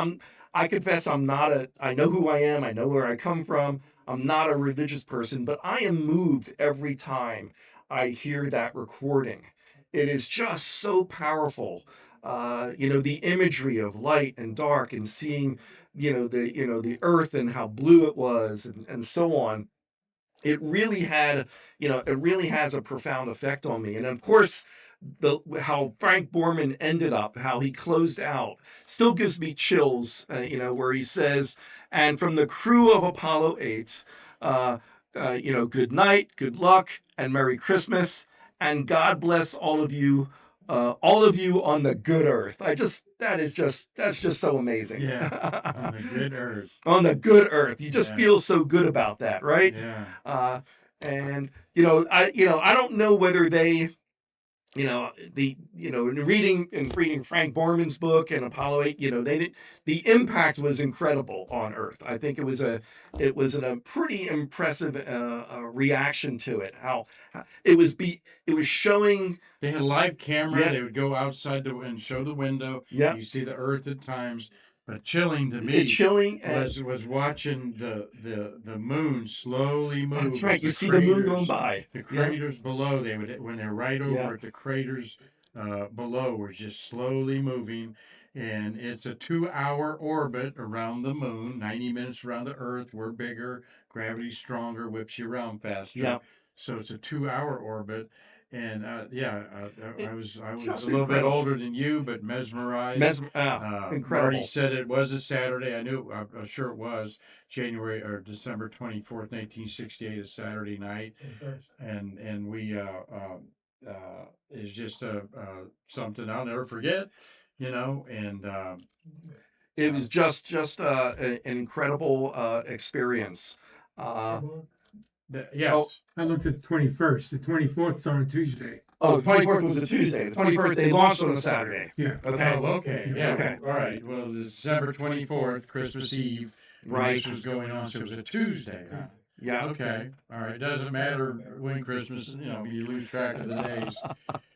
I confess I know who I am. I know where I come from. I'm not a religious person, but I am moved every time I hear that recording. It is just so powerful. The imagery of light and dark and seeing the earth and how blue it was and so on. It really has a profound effect on me. And of course, the how Frank Borman ended up, how he closed out, still gives me chills. Where he says, "And from the crew of Apollo 8, good night, good luck, and Merry Christmas, and God bless all of you on the good earth." That's just so amazing. yeah, on the good earth. On the good earth, you just Yeah. feel so good about that, right? Yeah. And I don't know whether they in reading Frank Borman's book and Apollo 8, the impact was incredible on Earth. I think it was a pretty impressive reaction to it. How it was showing. They had a live camera. Yeah, They would go outside and show the window. yeah, You see the earth at times. But chilling to it's me chilling. And was watching the moon slowly that's move right. as You see the moon going by. the Yeah, craters below. They would when they're right yeah, over it, the craters below were just slowly moving. And it's a 2-hour orbit around the moon, 90 minutes around the Earth. We're bigger, gravity's stronger, whips you around faster. yeah. So it's a 2-hour orbit, And I was Just a little bit incredible. older than you, but mesmerized. Marty Incredible. said it was a Saturday. I'm sure it was January or December 24th, 1968, a Saturday night, and we is just something I'll never forget, and It was just an incredible experience. Uh, oh, yes. I looked at the 21st. The 24th is on a Tuesday. oh, the 24th was a Tuesday. The 21st, they launched on a Saturday. Yeah. Okay. Oh, okay. Yeah. Okay. All right. Well, December 24th, Christmas Eve, when Right. this was going on, so it was a Tuesday, huh? Yeah. Okay. All right. Doesn't matter when Christmas, you lose track of the days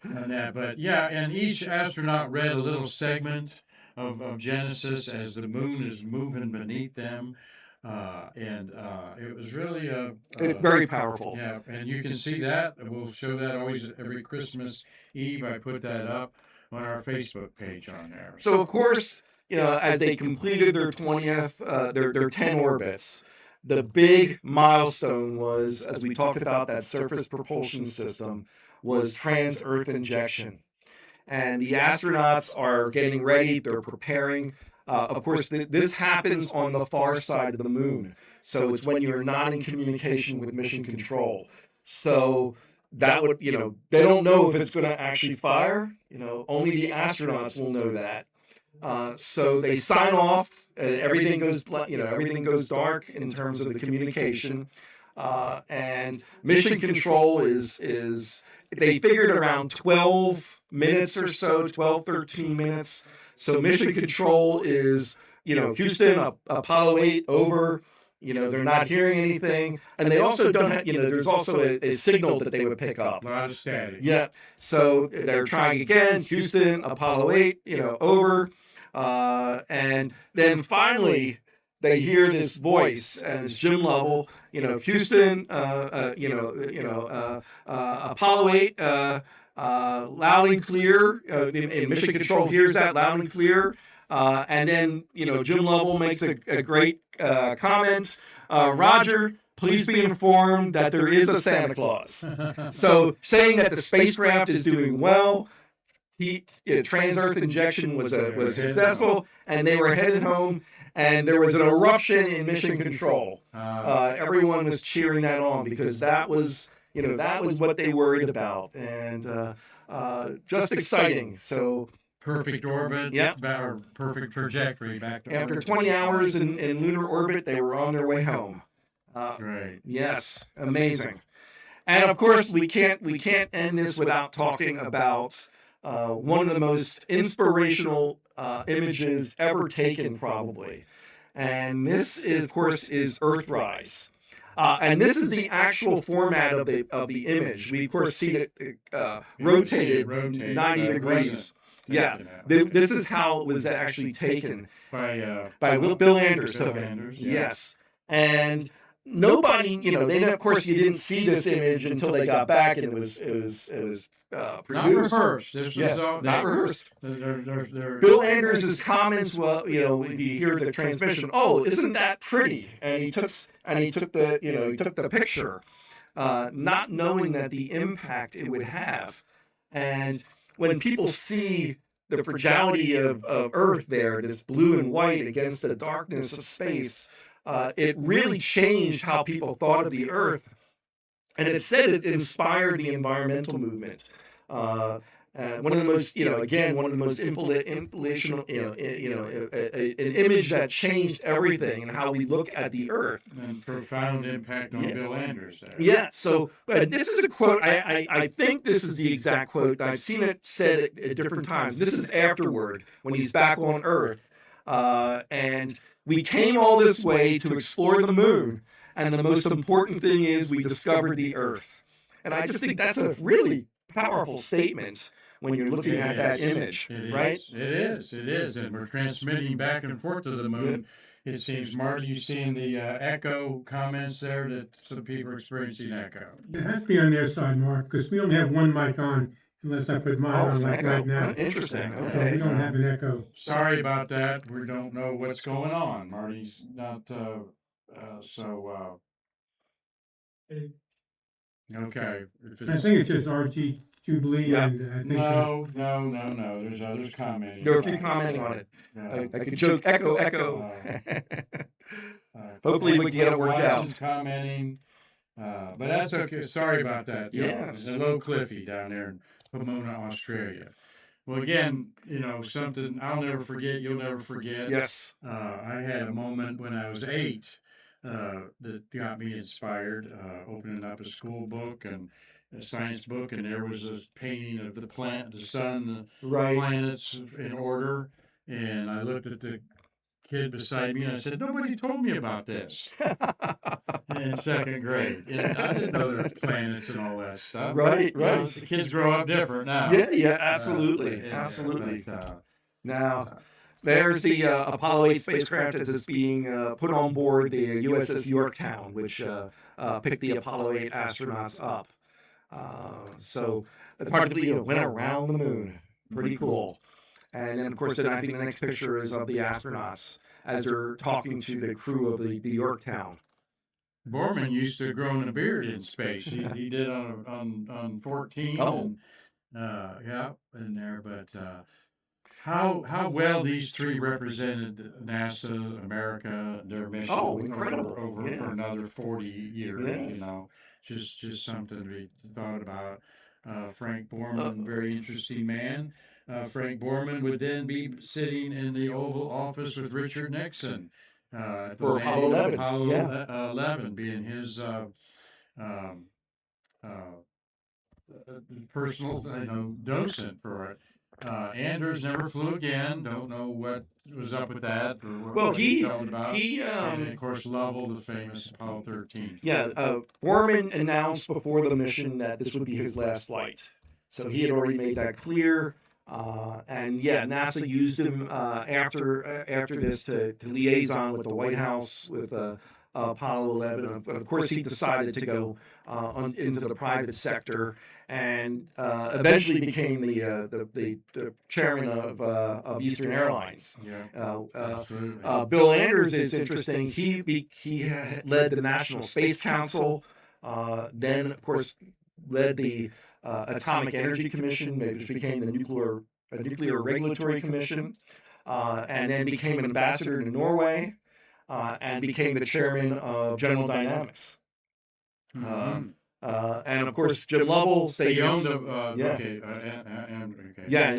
and that. But yeah, and each astronaut read a little segment of Genesis as the moon is moving beneath them. And it was really It's very powerful. yeah, and you can see that. We'll show that always every Christmas Eve. I put that up on our Facebook page on there. So of course, as they completed their 20th, their 10 orbits, the big milestone was, as we talked about, that surface propulsion system, was trans-Earth injection. And the astronauts are getting ready. They're preparing. Of course, this happens on the far side of the moon. So it's when you're not in communication with mission control. So that would, they don't know if it's going to actually fire. Only the astronauts will know that. So they sign off. Everything goes, everything goes dark in terms of the communication. And mission control is they figured around 12 minutes or so, 12, 13 minutes. So mission control is, Houston, Apollo 8, over. They're not hearing anything. And they also don't have, there's also a signal that they would pick up. A lot of static. Yeah. So they're trying again, Houston, Apollo 8, over. And then finally, they hear this voice, and it's Jim Lovell, Houston, Apollo 8, loud and clear. And Mission Control hears that loud and clear. And then, Jim Lovell makes a great comment. Roger, please be informed that there is a Santa Claus. So saying that the spacecraft is doing well, trans-Earth injection was successful, and they were headed home. And there was an eruption in mission control. Everyone was cheering that on because that was what they worried about, and just exciting. So perfect orbit, yeah, or perfect trajectory back to after orbit. 20 hours in lunar orbit, they were on their way home. Great. Yes, amazing. And of course, we can't end this without talking about one of the most inspirational images ever taken, probably. And this, of course, is Earthrise. And this is the actual format of the image. We, of course, see it rotated 90 degrees. Yeah, this is how it was actually taken by Bill Anders. Bill Anders, yeah. Yes, and nobody, of course, you didn't see this image until they got back, and it was produced. Not rehearsed. This was all, not rehearsed. They're, Bill Anders' comments, well, if you hear the transmission, oh, isn't that pretty? And he took the picture, not knowing that the impact it would have. And when people see the fragility of Earth there, this blue and white against the darkness of space, it really changed how people thought of the Earth. And it said it inspired the environmental movement. One of the most, one of the most influential, an image that changed everything and how we look at the Earth. And profound impact on Bill Anders there. Yeah. So, but this is a quote. I think this is the exact quote. I've seen it said at different times. This is afterward when he's back on Earth, and we came all this way to explore the moon, and the most important thing is we discovered the Earth. And I just think that's a really powerful statement when you're looking at that image, right? It is, and we're transmitting back and forth to the moon. It seems, Marty, you seeing the echo comments there that some people are experiencing echo. It has to be on their side, Mark, because we only have one mic on, unless I put mine on like right now. Interesting. Okay. So we don't have an echo. Sorry about that. We don't know what's going on. Marty's not. Okay. If I think it's just RT Jubilee, Yeah. and I think no. There's others commenting. There are a about few commenting on it. Yeah. I could joke, echo, echo. Hopefully we can get it worked out. Watson's commenting. But that's okay. Sorry about that. Yes. The low Cliffy down there in Pomona, Australia. Well, again, something I'll never forget. You'll never forget. Yes. I had a moment when I was 8 that got me inspired. Opening up a school book and a science book, and there was a painting of the sun, the Right. planets in order. And I looked at the kid beside me and I said, "Nobody told me about this." In second grade. And I didn't know there was planets and all that stuff. Right, You know, right. the kids grow up different now. Yeah, absolutely, absolutely. But, Now, there's the Apollo 8 spacecraft as it's being put on board the USS Yorktown, which picked the Apollo 8 astronauts up. So the part went around the moon. Pretty cool. And then, of course, I think the next picture is of the astronauts as they're talking to the crew of the Yorktown. Borman used to grow a beard in space. He did on 14. Oh. And, in there. But how well these three represented NASA, America, their mission incredible. over for another 40 years. Yes. Just something to be thought about. Frank Borman, very interesting man. Frank Borman would then be sitting in the Oval Office with Richard Nixon For Apollo 11. Apollo 11 being his personal docent for it. Anders never flew again. Don't know what was up with that or what he felt about. And of course Lovell, the famous Apollo 13. Yeah, Borman announced before the mission that this would be his last flight. So he had already made that clear. And NASA used him after this to liaison with the White House with Apollo 11. But of course, he decided to go into the private sector and eventually became the chairman of Eastern Airlines. Bill Anders is interesting. He led the National Space Council. Then, of course, led the Atomic Energy Commission, which became the Nuclear Regulatory Commission, and then became an ambassador to Norway, and became the chairman of General Dynamics. Mm-hmm. And of course, Jim Lovell stayed. He owned and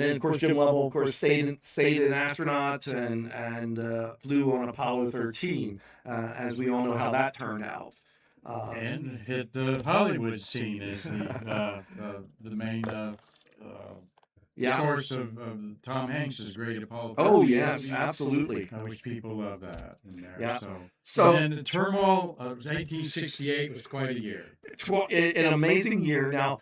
then of course Jim Lovell, of course, stayed an astronaut and flew on Apollo 13, as we all know how that turned out. And hit the Hollywood scene as the main source of Tom Hanks's great Apollo 13. Oh yes, absolutely. Which people love that in there. Yeah. So and then the turmoil of 1868 was quite a year. An amazing year. Now,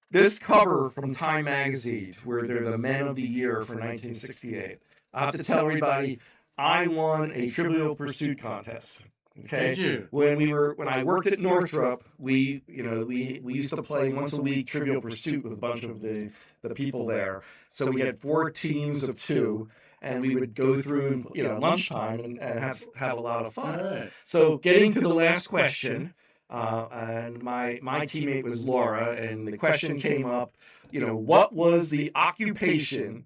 this cover from Time magazine, where they're the Men of the Year for 1968. I have to tell everybody, I won a Trivial Pursuit contest. Okay. Did you? When I worked at Northrop, we used to play once a week Trivial Pursuit with a bunch of the people there. So we had 4 teams of 2, and we would go through lunchtime and have a lot of fun. Right. So getting to the last question, and my teammate was Laura, and the question came up, what was the occupation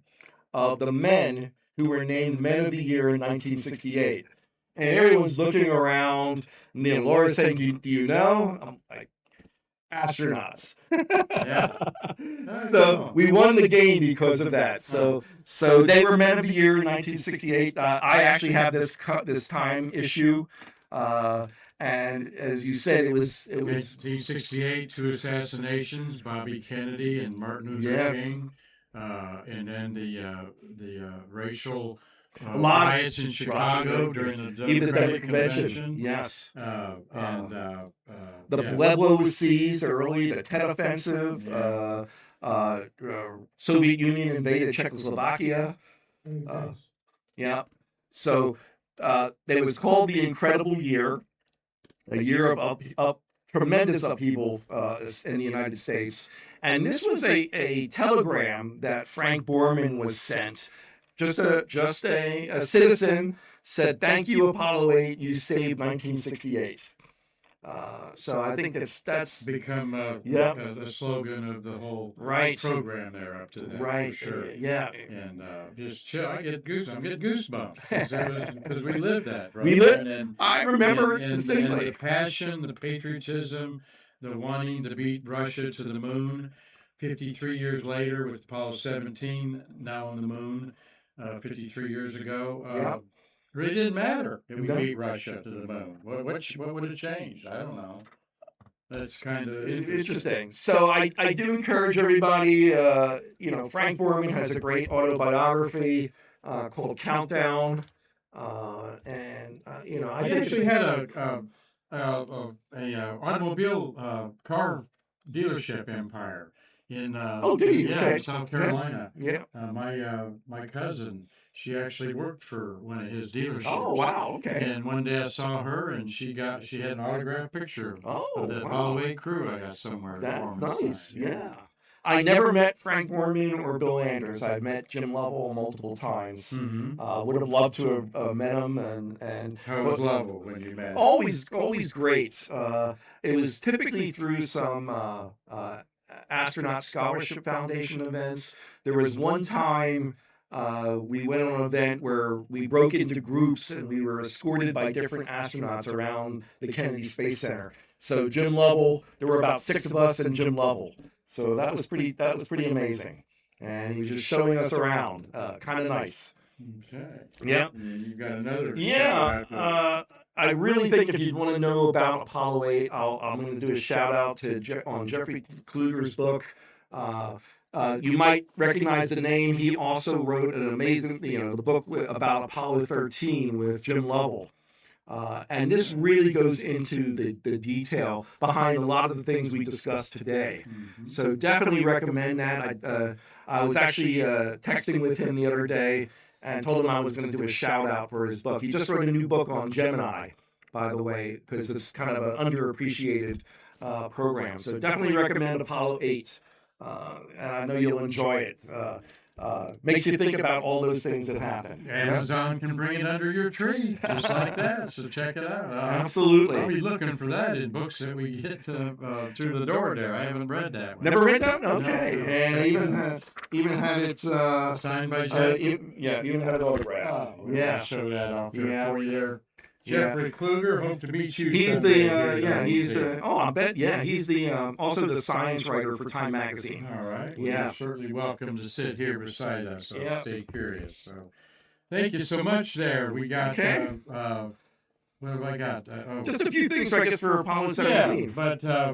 of the men who were named Men of the Year in 1968? And everyone's looking around, and Laura's saying, do you know? I'm like, astronauts. Yeah. So we won the game because of that. So they were Men of the Year in 1968. I actually have this Time issue. And as you said, it was 1868, 2 assassinations, Bobby Kennedy and Martin Luther King, and then the racial riots in Chicago during the Democratic Convention. Yes. And the Pueblo was seized early, the Tet Offensive, Soviet Union invaded Czechoslovakia. So it was called the Incredible Year, a year of tremendous upheaval in the United States. And this was a telegram that Frank Borman was sent. Just a citizen said, "Thank you, Apollo 8. You saved 1968." So I think that's become yeah. the slogan of the whole Right. program there up to that, Right. for sure. Yeah. And just chill. I'm getting goosebumps because we lived that, right? We lived. And I remember it and distinctly. the passion, the patriotism, the wanting to beat Russia to the moon. 53 years later, with Apollo 17 now on the moon, 53 years ago. Yeah. Really didn't matter if we No. beat Russia to the moon. What would have changed? I don't know. That's kind of Interesting. So I do encourage everybody. Frank Borman has a great autobiography called Countdown, I He think actually it's, had a automobile car dealership empire in oh, did he? yeah, Okay. South Carolina. Yeah. My cousin, she actually worked for one of his dealerships. Oh, wow. Okay. And one day I saw her, and she had an autographed picture Oh, of the wow. Apollo 8 crew. I got somewhere. That's for 'em to nice. sign. Yeah. I never met Frank Borman or Bill Anders. I've met Jim Lovell multiple times. Mm-hmm. Would have loved to have met him, and How was Lovell when you met? always great. It was typically through some astronaut scholarship foundation events. There was one time we went on an event where we broke into groups and we were escorted by different astronauts around the Kennedy Space Center. So Jim Lovell, there were about 6 of us and Jim Lovell. So that was pretty amazing. And he was just showing us around. Kind of nice. Okay. Yeah. And you've got another. Yeah. I really think if you want to know about Apollo 8, I'm going to do a shout out to on Jeffrey Kluger's book. You might recognize the name. He also wrote an amazing, the book about Apollo 13 with Jim Lovell. And this really goes into the detail behind a lot of the things we discussed today. Mm-hmm. So definitely recommend that. I was actually texting with him the other day and told him I was going to do a shout out for his book. He just wrote a new book on Gemini, by the way, because it's kind of an underappreciated program. So definitely recommend Apollo 8. And I know you'll enjoy it. Makes you think about all those things that happened. Amazon can bring it under your tree just like that. So check it out. Absolutely. I'll be looking for that in books that we get through the door there. I haven't read that one. Never read that? Okay. No. And even had it signed by Jeff. even had it autographed. Yeah. Show that off there for you there. Jeffrey Kluger, hope to meet you. He's I bet, he's the also the science writer for Time Magazine. All right. Yeah. You're certainly welcome to sit here beside us. So Yeah. stay curious. So thank you so much there. We got, Okay. what have I got? Just a few things, I guess, for Apollo 17. Yeah,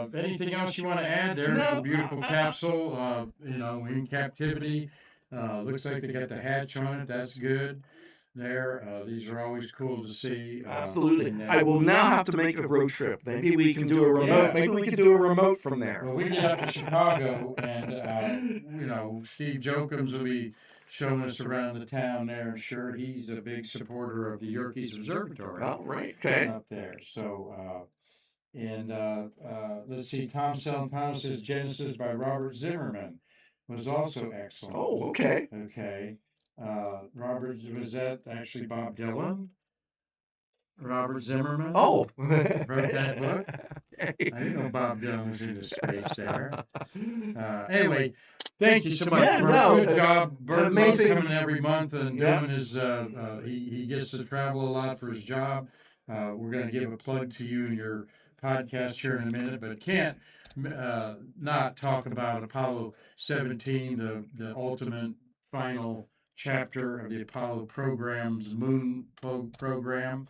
but anything else you want to add? There's a beautiful capsule, in captivity. Looks like they got the hatch on it. That's good. There, these are always cool to see. Absolutely. I will now have to make a road trip. Maybe we can do a remote. Yeah. Maybe we can do a remote from there. Well, we get up to Chicago, and Steve Jokums will be showing us around the town there. Sure, he's a big supporter of the Yerkes Observatory. Oh, right. Okay. Up there. So, let's see. Tom Celentano says Genesis by Robert Zimmerman was also excellent. Oh, okay. Okay. Robert, was that actually Bob Dylan? Robert Zimmerman? Oh. Wrote that book? I didn't know Bob Dylan was into space there. Anyway, thank you so much. Yeah, Good job. Burt amazing. Coming every month and doing his, he gets to travel a lot for his job. We're going to give a plug to you and your podcast here in a minute, but can't not talk about Apollo 17, the ultimate final chapter of the Apollo program's moon program.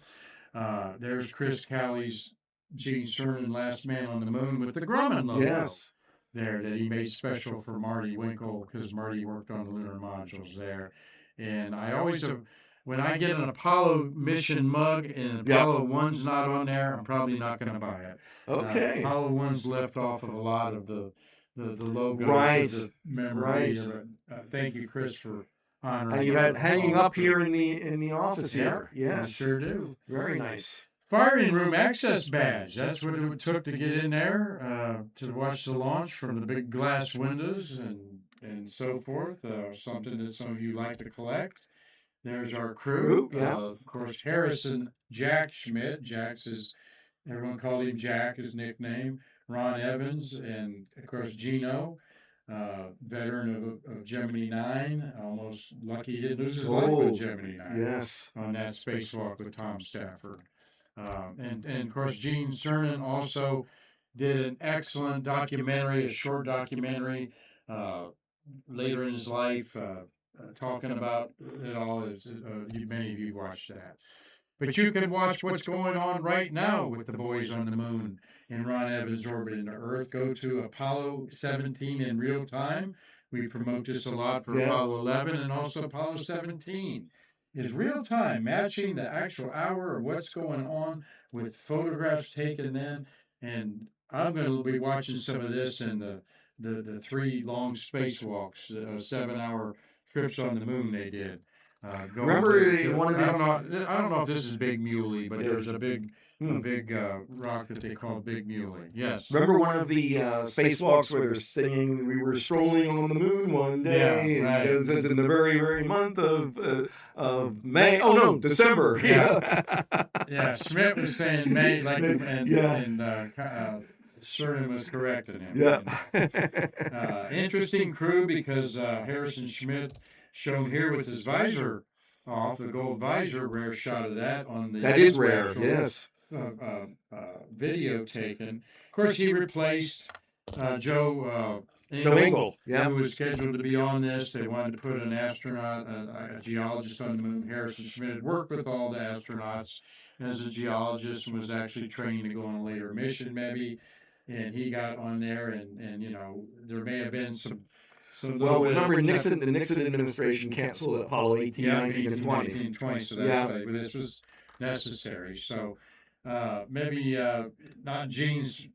There's Chris Callie's Gene Cernan, Last Man on the Moon, with the Grumman logo. Yes. There that he made special for Marty Winkle because Marty worked on the lunar modules there. And I always have, when I get an Apollo mission mug and Apollo 1's not on there, I'm probably not going to buy it. Okay. Apollo 1's left off of a lot of the logos, Right. The memorabilia. Thank you, Chris, for honoring. And you had hanging up here in the office here. Yes. I sure do. Very nice. Firing room access badge. That's what it took to get in there to watch the launch from the big glass windows and so forth. Something that some of you like to collect. There's our crew. Yeah. Of course, Harrison Jack Schmidt. Jack's his Everyone called him Jack, his nickname. Ron Evans, and of course Gino, veteran of Gemini 9. Almost lucky he didn't lose his life with Gemini 9 yes. on that spacewalk with Tom Stafford. And of course, Gene Cernan also did an excellent documentary, a short documentary uh, later in his life, talking about it all. Many of you watched that. But you can watch what's going on right now with the boys on the moon and Ron Evans orbiting the Earth. Go to Apollo 17 in real time. We promote this a lot for Apollo 11 and also Apollo 17. Is real time, matching the actual hour of what's going on with photographs taken then. And I'm going to be watching some of this in the 3 long spacewalks, 7-hour trips on the moon they did. Remember one of the I don't know if this is Big Muley, but there's a big rock that they call Big Muley. Yes. Remember one of the spacewalks where they're singing, "We were strolling on the moon one day," Yeah, right. and it's in the very, very month of May. Oh no, December. Yeah. Yeah, Schmidt was saying May, like, and Cernan was correcting him. Yeah. Interesting crew because Harrison Schmidt, shown here with his visor off, the gold visor, rare shot of that on the. That is rare. Yes. Video taken. Of course, he replaced Joe Engel, who was scheduled to be on this. They wanted to put an astronaut, a geologist on the moon. Harrison Schmidt had worked with all the astronauts as a geologist and was actually trained to go on a later mission, maybe. And he got on there, and you know, there may have been some. Well, remember the Nixon administration canceled Apollo 18, 19, and 20. 19, 20, so that's why this was necessary. So maybe not Gene's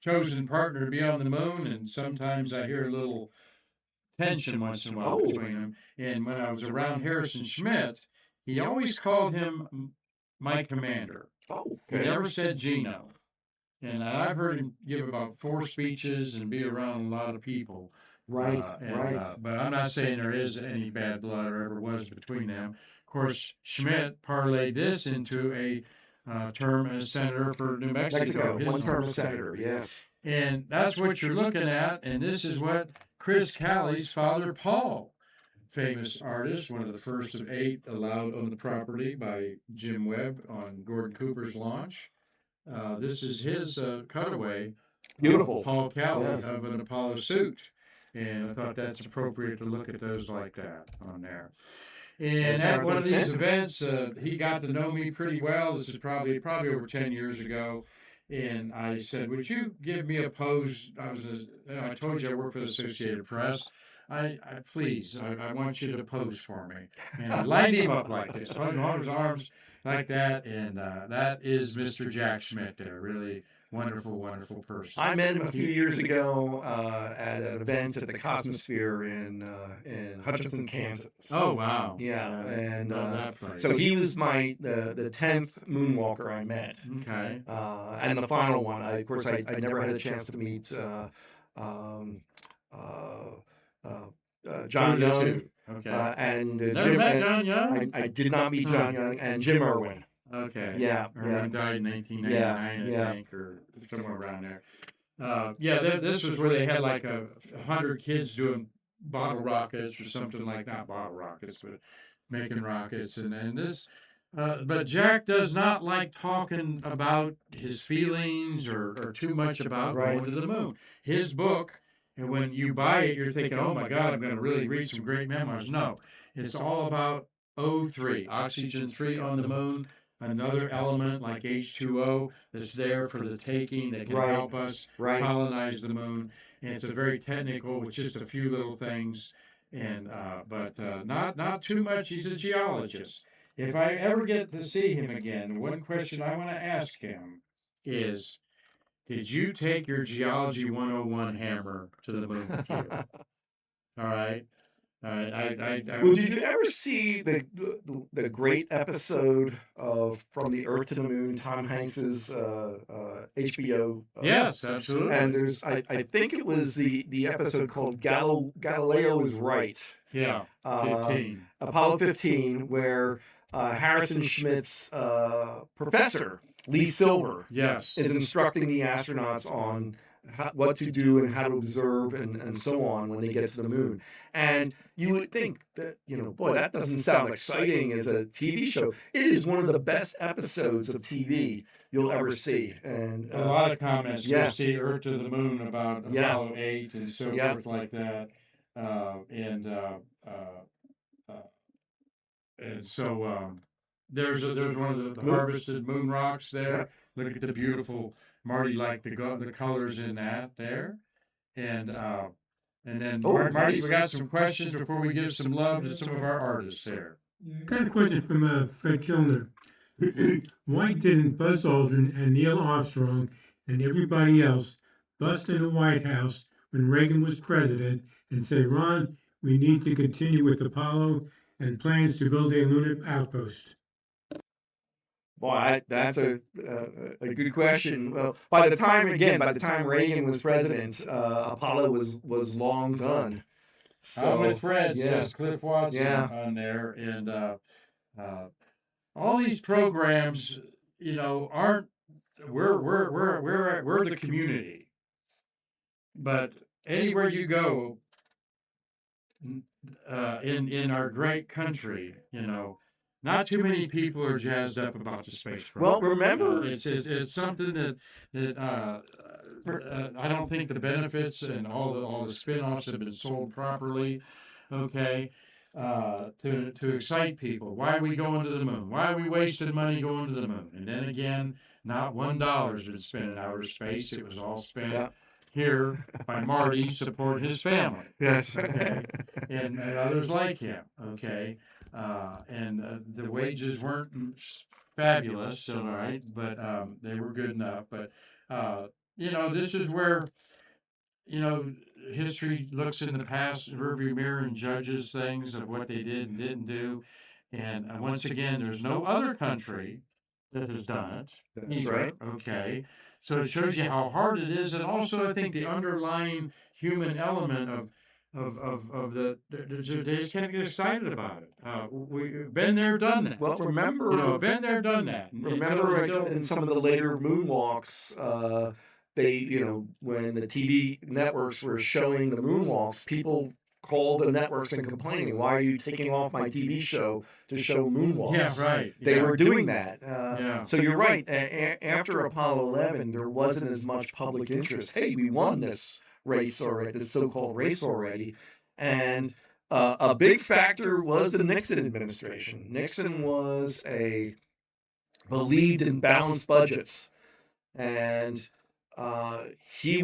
chosen partner to be on the moon, and sometimes I hear a little tension once in a while between them. And when I was around Harrison Schmidt, he always called him my commander. Oh, okay. He never said Gino. And I've heard him give about 4 speeches and be around a lot of people. Right. But I'm not saying there is any bad blood or ever was between them. Of course, Schmidt parlayed this into a term as senator for New Mexico. One term as senator, yes. And that's what you're looking at. And this is what Chris Callie's father, Paul, famous artist, one of the first of 8 allowed on the property by Jim Webb on Gordon Cooper's launch. This is his cutaway. Beautiful. Paul Callie of an Apollo suit. And I thought that's appropriate to look at those like that on there. And at one of these events, he got to know me pretty well. This is probably over 10 years ago. And I said, "Would you give me a pose?" I told you I work for the Associated Press. Please, I want you to pose for me. And I lined him up like this, holding on his arms like that. And that is Mr. Jack Schmidt there. Really wonderful, wonderful person. I met him a few years ago at an event at the Cosmosphere in Hutchinson, Kansas. Oh wow! Yeah, and so he was the 10th moonwalker I met. Okay. And the final one, of course, I never had a chance to meet John Young. Okay. And Never met John Young? I did not meet John Young and Jim Irwin. Okay. Yeah. Irwin died in 1999, I think, or somewhere around there. This was where they had like 100 kids doing bottle rockets or something like, not bottle rockets, but making rockets. And this, but Jack does not like talking about his feelings or too much about going to the moon. His book, and when you buy it, you're thinking, oh my God, I'm going to really read some great memoirs. No, it's all about O3, oxygen 3 on the moon. Another element like H2O that's there for the taking that can help us colonize the moon. And it's a very technical with just a few little things, and but not too much. He's a geologist. If I ever get to see him again, one question I want to ask him is, did you take your Geology 101 hammer to the moon with you? All right. Well, did you ever see the great episode of From the Earth to the Moon, Tom Hanks's HBO? Yes, absolutely. And there's, I think it was the episode called Galileo is Right. Yeah, 15. Apollo 15, where Harrison Schmidt's professor Lee Silver, Yes. is instructing the astronauts on what to do and how to observe and so on when they get to the moon. And you would think that, boy, that doesn't sound exciting as a TV show. It is one of the best episodes of TV you'll ever see. And A lot of comments. yeah. You see Earth to the Moon about Yeah. Apollo 8 and so Yeah. forth like that. And so there's one of the harvested moon rocks there. Look at the beautiful Marty, like the colors in that there. And then Marty, nice. we got some questions before we give some love to some of our artists there. Got a question from Fred Kilner. Why didn't Buzz Aldrin and Neil Armstrong and everybody else bust in the White House when Reagan was president and say, Ron, we need to continue with Apollo and plans to build a lunar outpost? Boy, that's a good question. Well, by the time Reagan was president, Apollo was long done. So, I'm with Fred, yeah. says Cliff Watson on there, and all these programs, aren't. We're the community, but anywhere you go in our great country, not too many people are jazzed up about the space program. Well, remember, it's something that I don't think the benefits and all the spin-offs have been sold properly. Okay, to excite people. Why are we going to the moon? Why are we wasting money going to the moon? And then again, not $1 has been spent in outer space. It was all spent here by Marty supporting his family. Yes. Okay, and others like him. Okay. And the wages weren't fabulous, all right, but they were good enough. But this is where history looks in the past rearview mirror and judges things of what they did and didn't do. And once again, there's no other country that has done it. That's right. Okay, so it shows you how hard it is, and also I think the underlying human element of they just can't get excited about it. We've been there, done that. Well, remember, been there, done that. Remember, in some of the later moonwalks, they, when the TV networks were showing the moonwalks, people called the networks and complaining, "Why are you taking off my TV show to show moonwalks?" Yeah, right. They were doing that. Yeah. So you're right. After Apollo 11, there wasn't as much public interest. Hey, we won this race already, this so-called race already. And a big factor was the Nixon administration. Nixon believed in balanced budgets, and he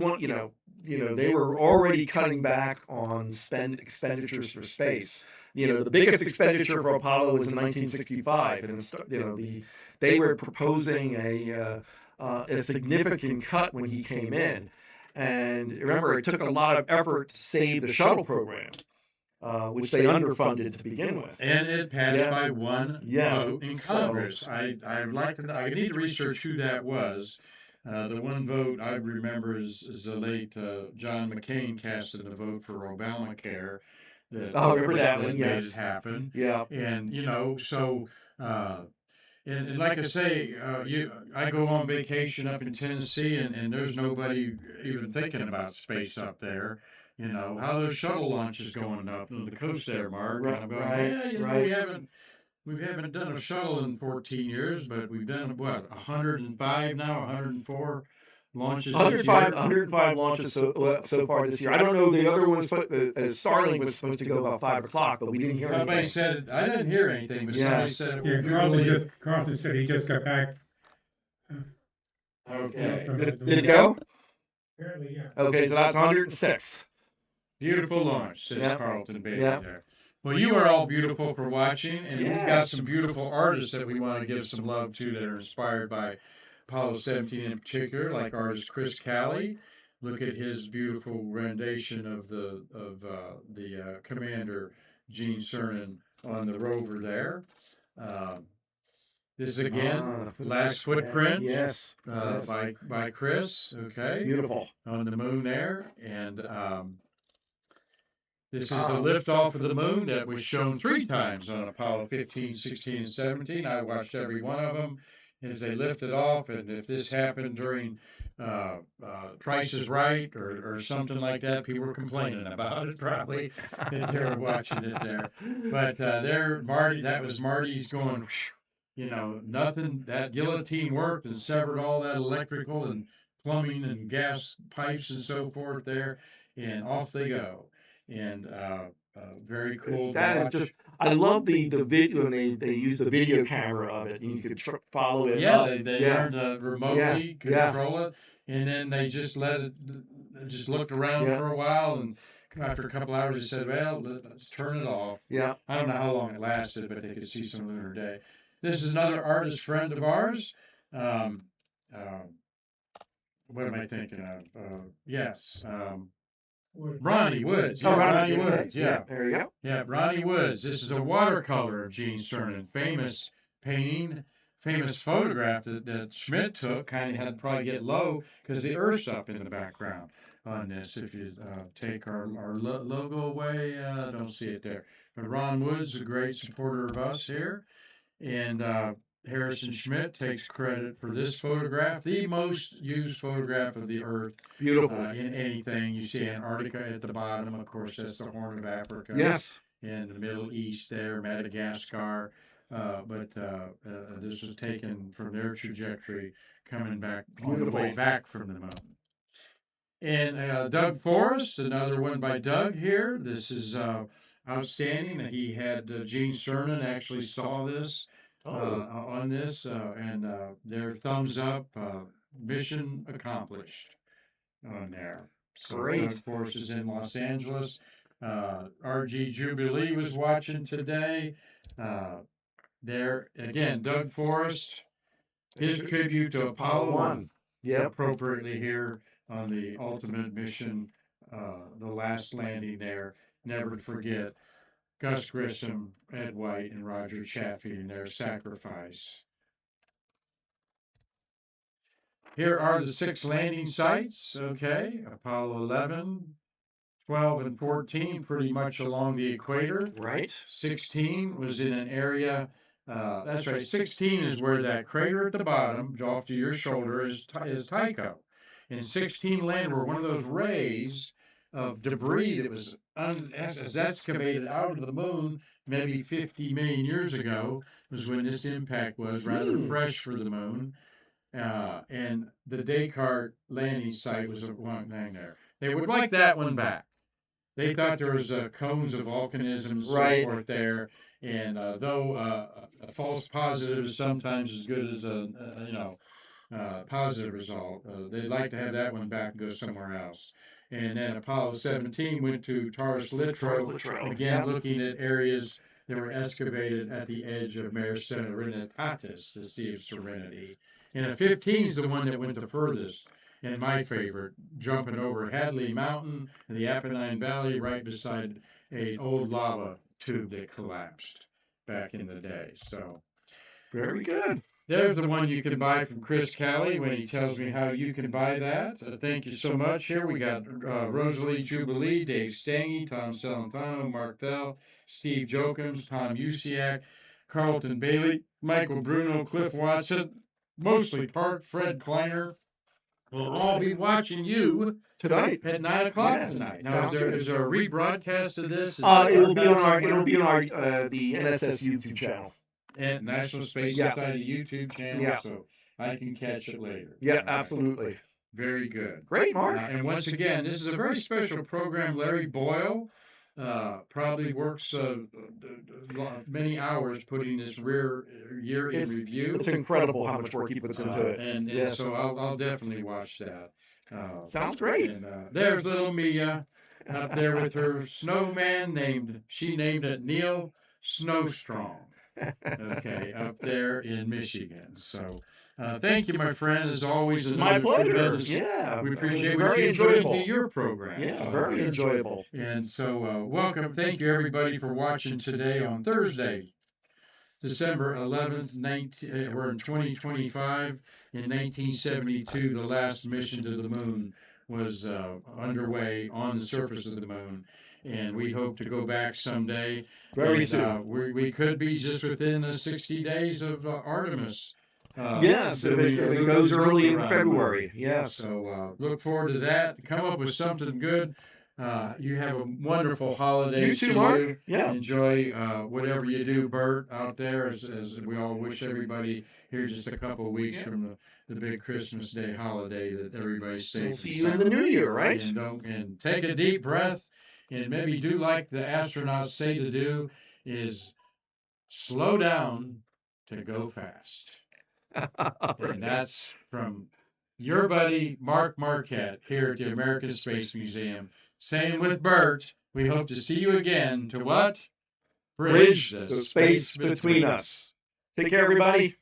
they were already cutting back on expenditures for space. The biggest expenditure for Apollo was in 1965, and they were proposing a significant cut when he came in. And remember, it took a lot of effort to save the shuttle program, which they underfunded to begin with. And it passed by one vote in Congress. So, I'd like to know. I need to research who that was. The one vote I remember is the late John McCain casting the vote for Obamacare. I remember that one, made yes. it happen. Yeah. And so. And like I say, I go on vacation up in Tennessee, and there's nobody even thinking about space up there. How those shuttle launches going up on the coast there, Mark. Right, and I'm going, right. we haven't done a shuttle in 14 years, but we've done 105 now, 104 launches. 105 launches so far this year. I don't know, the other ones, Starlink was supposed to go about 5 o'clock, but we didn't hear Somebody anything. said, I didn't hear anything, but somebody said it Yeah, Carlton said he just got back. Okay. Did it go? Apparently, yeah. Okay, so that's 106. Beautiful launch, says Yep. Carlton Bailey Yep. there. Well, you are all beautiful for watching, and we've got Yes. some beautiful artists that we want to give some love to that are inspired by Apollo 17 in particular, like artist Chris Calley. Look at his beautiful rendition of the Commander Gene Cernan on the rover there. This is again Last Footprint. Yes. By Chris. Okay. Beautiful. On the moon there, and this is the liftoff of the moon that was shown 3 times on Apollo 15, 16, and 17. I watched every one of them, as they lift it off. And if this happened during Price is Right or something like that, people were complaining about it probably if they were watching it there. But there, Marty, that was Marty's going, nothing, that guillotine worked and severed all that electrical and plumbing and gas pipes and so forth there, and off they go. And very cool to That is watch. just. I love the video, and they use the video camera of it, and you could follow it. Yeah, up. they Yeah. learned to remotely Yeah. control it, and then they just let it, just looked around Yeah. for a while, and after a couple hours, they said, "Well, let's turn it off." Yeah. I don't know how long it lasted, but they could see some lunar day. This is another artist friend of ours. Um, what am I thinking of? Yes, Ronnie Woods. Oh, Yeah, Ronnie, Ronnie okay. Woods. Yeah. There you go. Yeah, Ronnie Woods. This is a watercolor of Gene Cernan, famous painting, famous photograph that Schmidt took. Kind of had to probably get low because the Earth's up in the background on this. If you take our logo away, don't see it there. But Ron Woods is a great supporter of us here. And Harrison Schmidt takes credit for this photograph, the most used photograph of the Earth. Beautiful. In anything. You see Antarctica at the bottom, of course, that's the Horn of Africa. Yes. In the Middle East there, Madagascar. But this was taken from their trajectory coming back on the way back from the moon. And Doug Forrest, another one by Doug here. This is outstanding. He had Gene Cernan actually saw this on this, and their thumbs up, mission accomplished on there. So Great. Doug Forrest is in Los Angeles. RG Jubilee was watching today. There again, Doug Forrest, his tribute to Apollo 1. Yep. Appropriately here on the ultimate mission, the last landing there. Never to forget Gus Grissom, Ed White, and Roger Chaffee and their sacrifice. Here are the 6 landing sites, okay? Apollo 11, 12, and 14, pretty much along the equator. Right. 16 was in an area, that's right, 16 is where that crater at the bottom, off to your shoulder, is Tycho. And 16 landed where one of those rays of debris that was excavated out of the moon maybe 50 million years ago was when this impact was, rather fresh for the moon. And the Descartes landing site was one thing there. They would like that one back. They thought there was cones of volcanism and so forth there, and though a false positive is sometimes as good as a positive result, they'd like to have that one back and go somewhere else. And then Apollo 17 went to Taurus Littrow, again looking at areas that were excavated at the edge of Mare Serenitatis, the Sea of Serenity. And 15 is the one that went the furthest, and my favorite, jumping over Hadley Mountain and the Apennine Valley right beside an old lava tube that collapsed back in the day. So, very good. There's the one you can buy from Chris Callie when he tells me how you can buy that. Thank you so much. Here we got Rosalie Jubilee, Dave Stange, Tom Celentano, Mark Thel, Steve Jokins, Tom Usiak, Carlton Bailey, Michael Bruno, Cliff Watson, mostly Park, Fred Kleiner. We'll all be watching you tonight at 9:00 tonight. Now, is there a rebroadcast of this? It'll be on our the NSS YouTube channel. And National Space Society YouTube channel, so I can catch it later. Yeah, absolutely. Very good. Great, Mark. And once again, this is a very special program. Larry Boyle probably works many hours putting this year in review. It's incredible how much work he puts into it. And so I'll definitely watch that. Sounds great. And, there's little Mia up there with her snowman she named it Neil Snowstrong. Okay, up there in Michigan. So, thank you, my friend. As always, my pleasure. Yeah, we appreciate what you bring to your program. Yeah, very enjoyable. And so, welcome. Thank you, everybody, for watching today on Thursday, December 11th. We're in 2025. In 1972, the last mission to the moon was underway on the surface of the moon. And we hope to go back someday. Very soon. We could be just within 60 days of Artemis Yes, if it goes early in around. February. Yes. So look forward to that. Come up with something good. You have a wonderful holiday. You too, Mark. You. Yeah. Enjoy whatever you do, Bert, out there. As we all wish everybody here just a couple of weeks from the big Christmas Day holiday that everybody stays. We'll see you in the new year, right? And take a deep breath, and maybe do like the astronauts say to do, is slow down to go fast. And that's from your buddy Mark Marquette here at the American Space Museum. Saying with Bert, we hope to see you again to what? Bridge the space between us. Take care, everybody.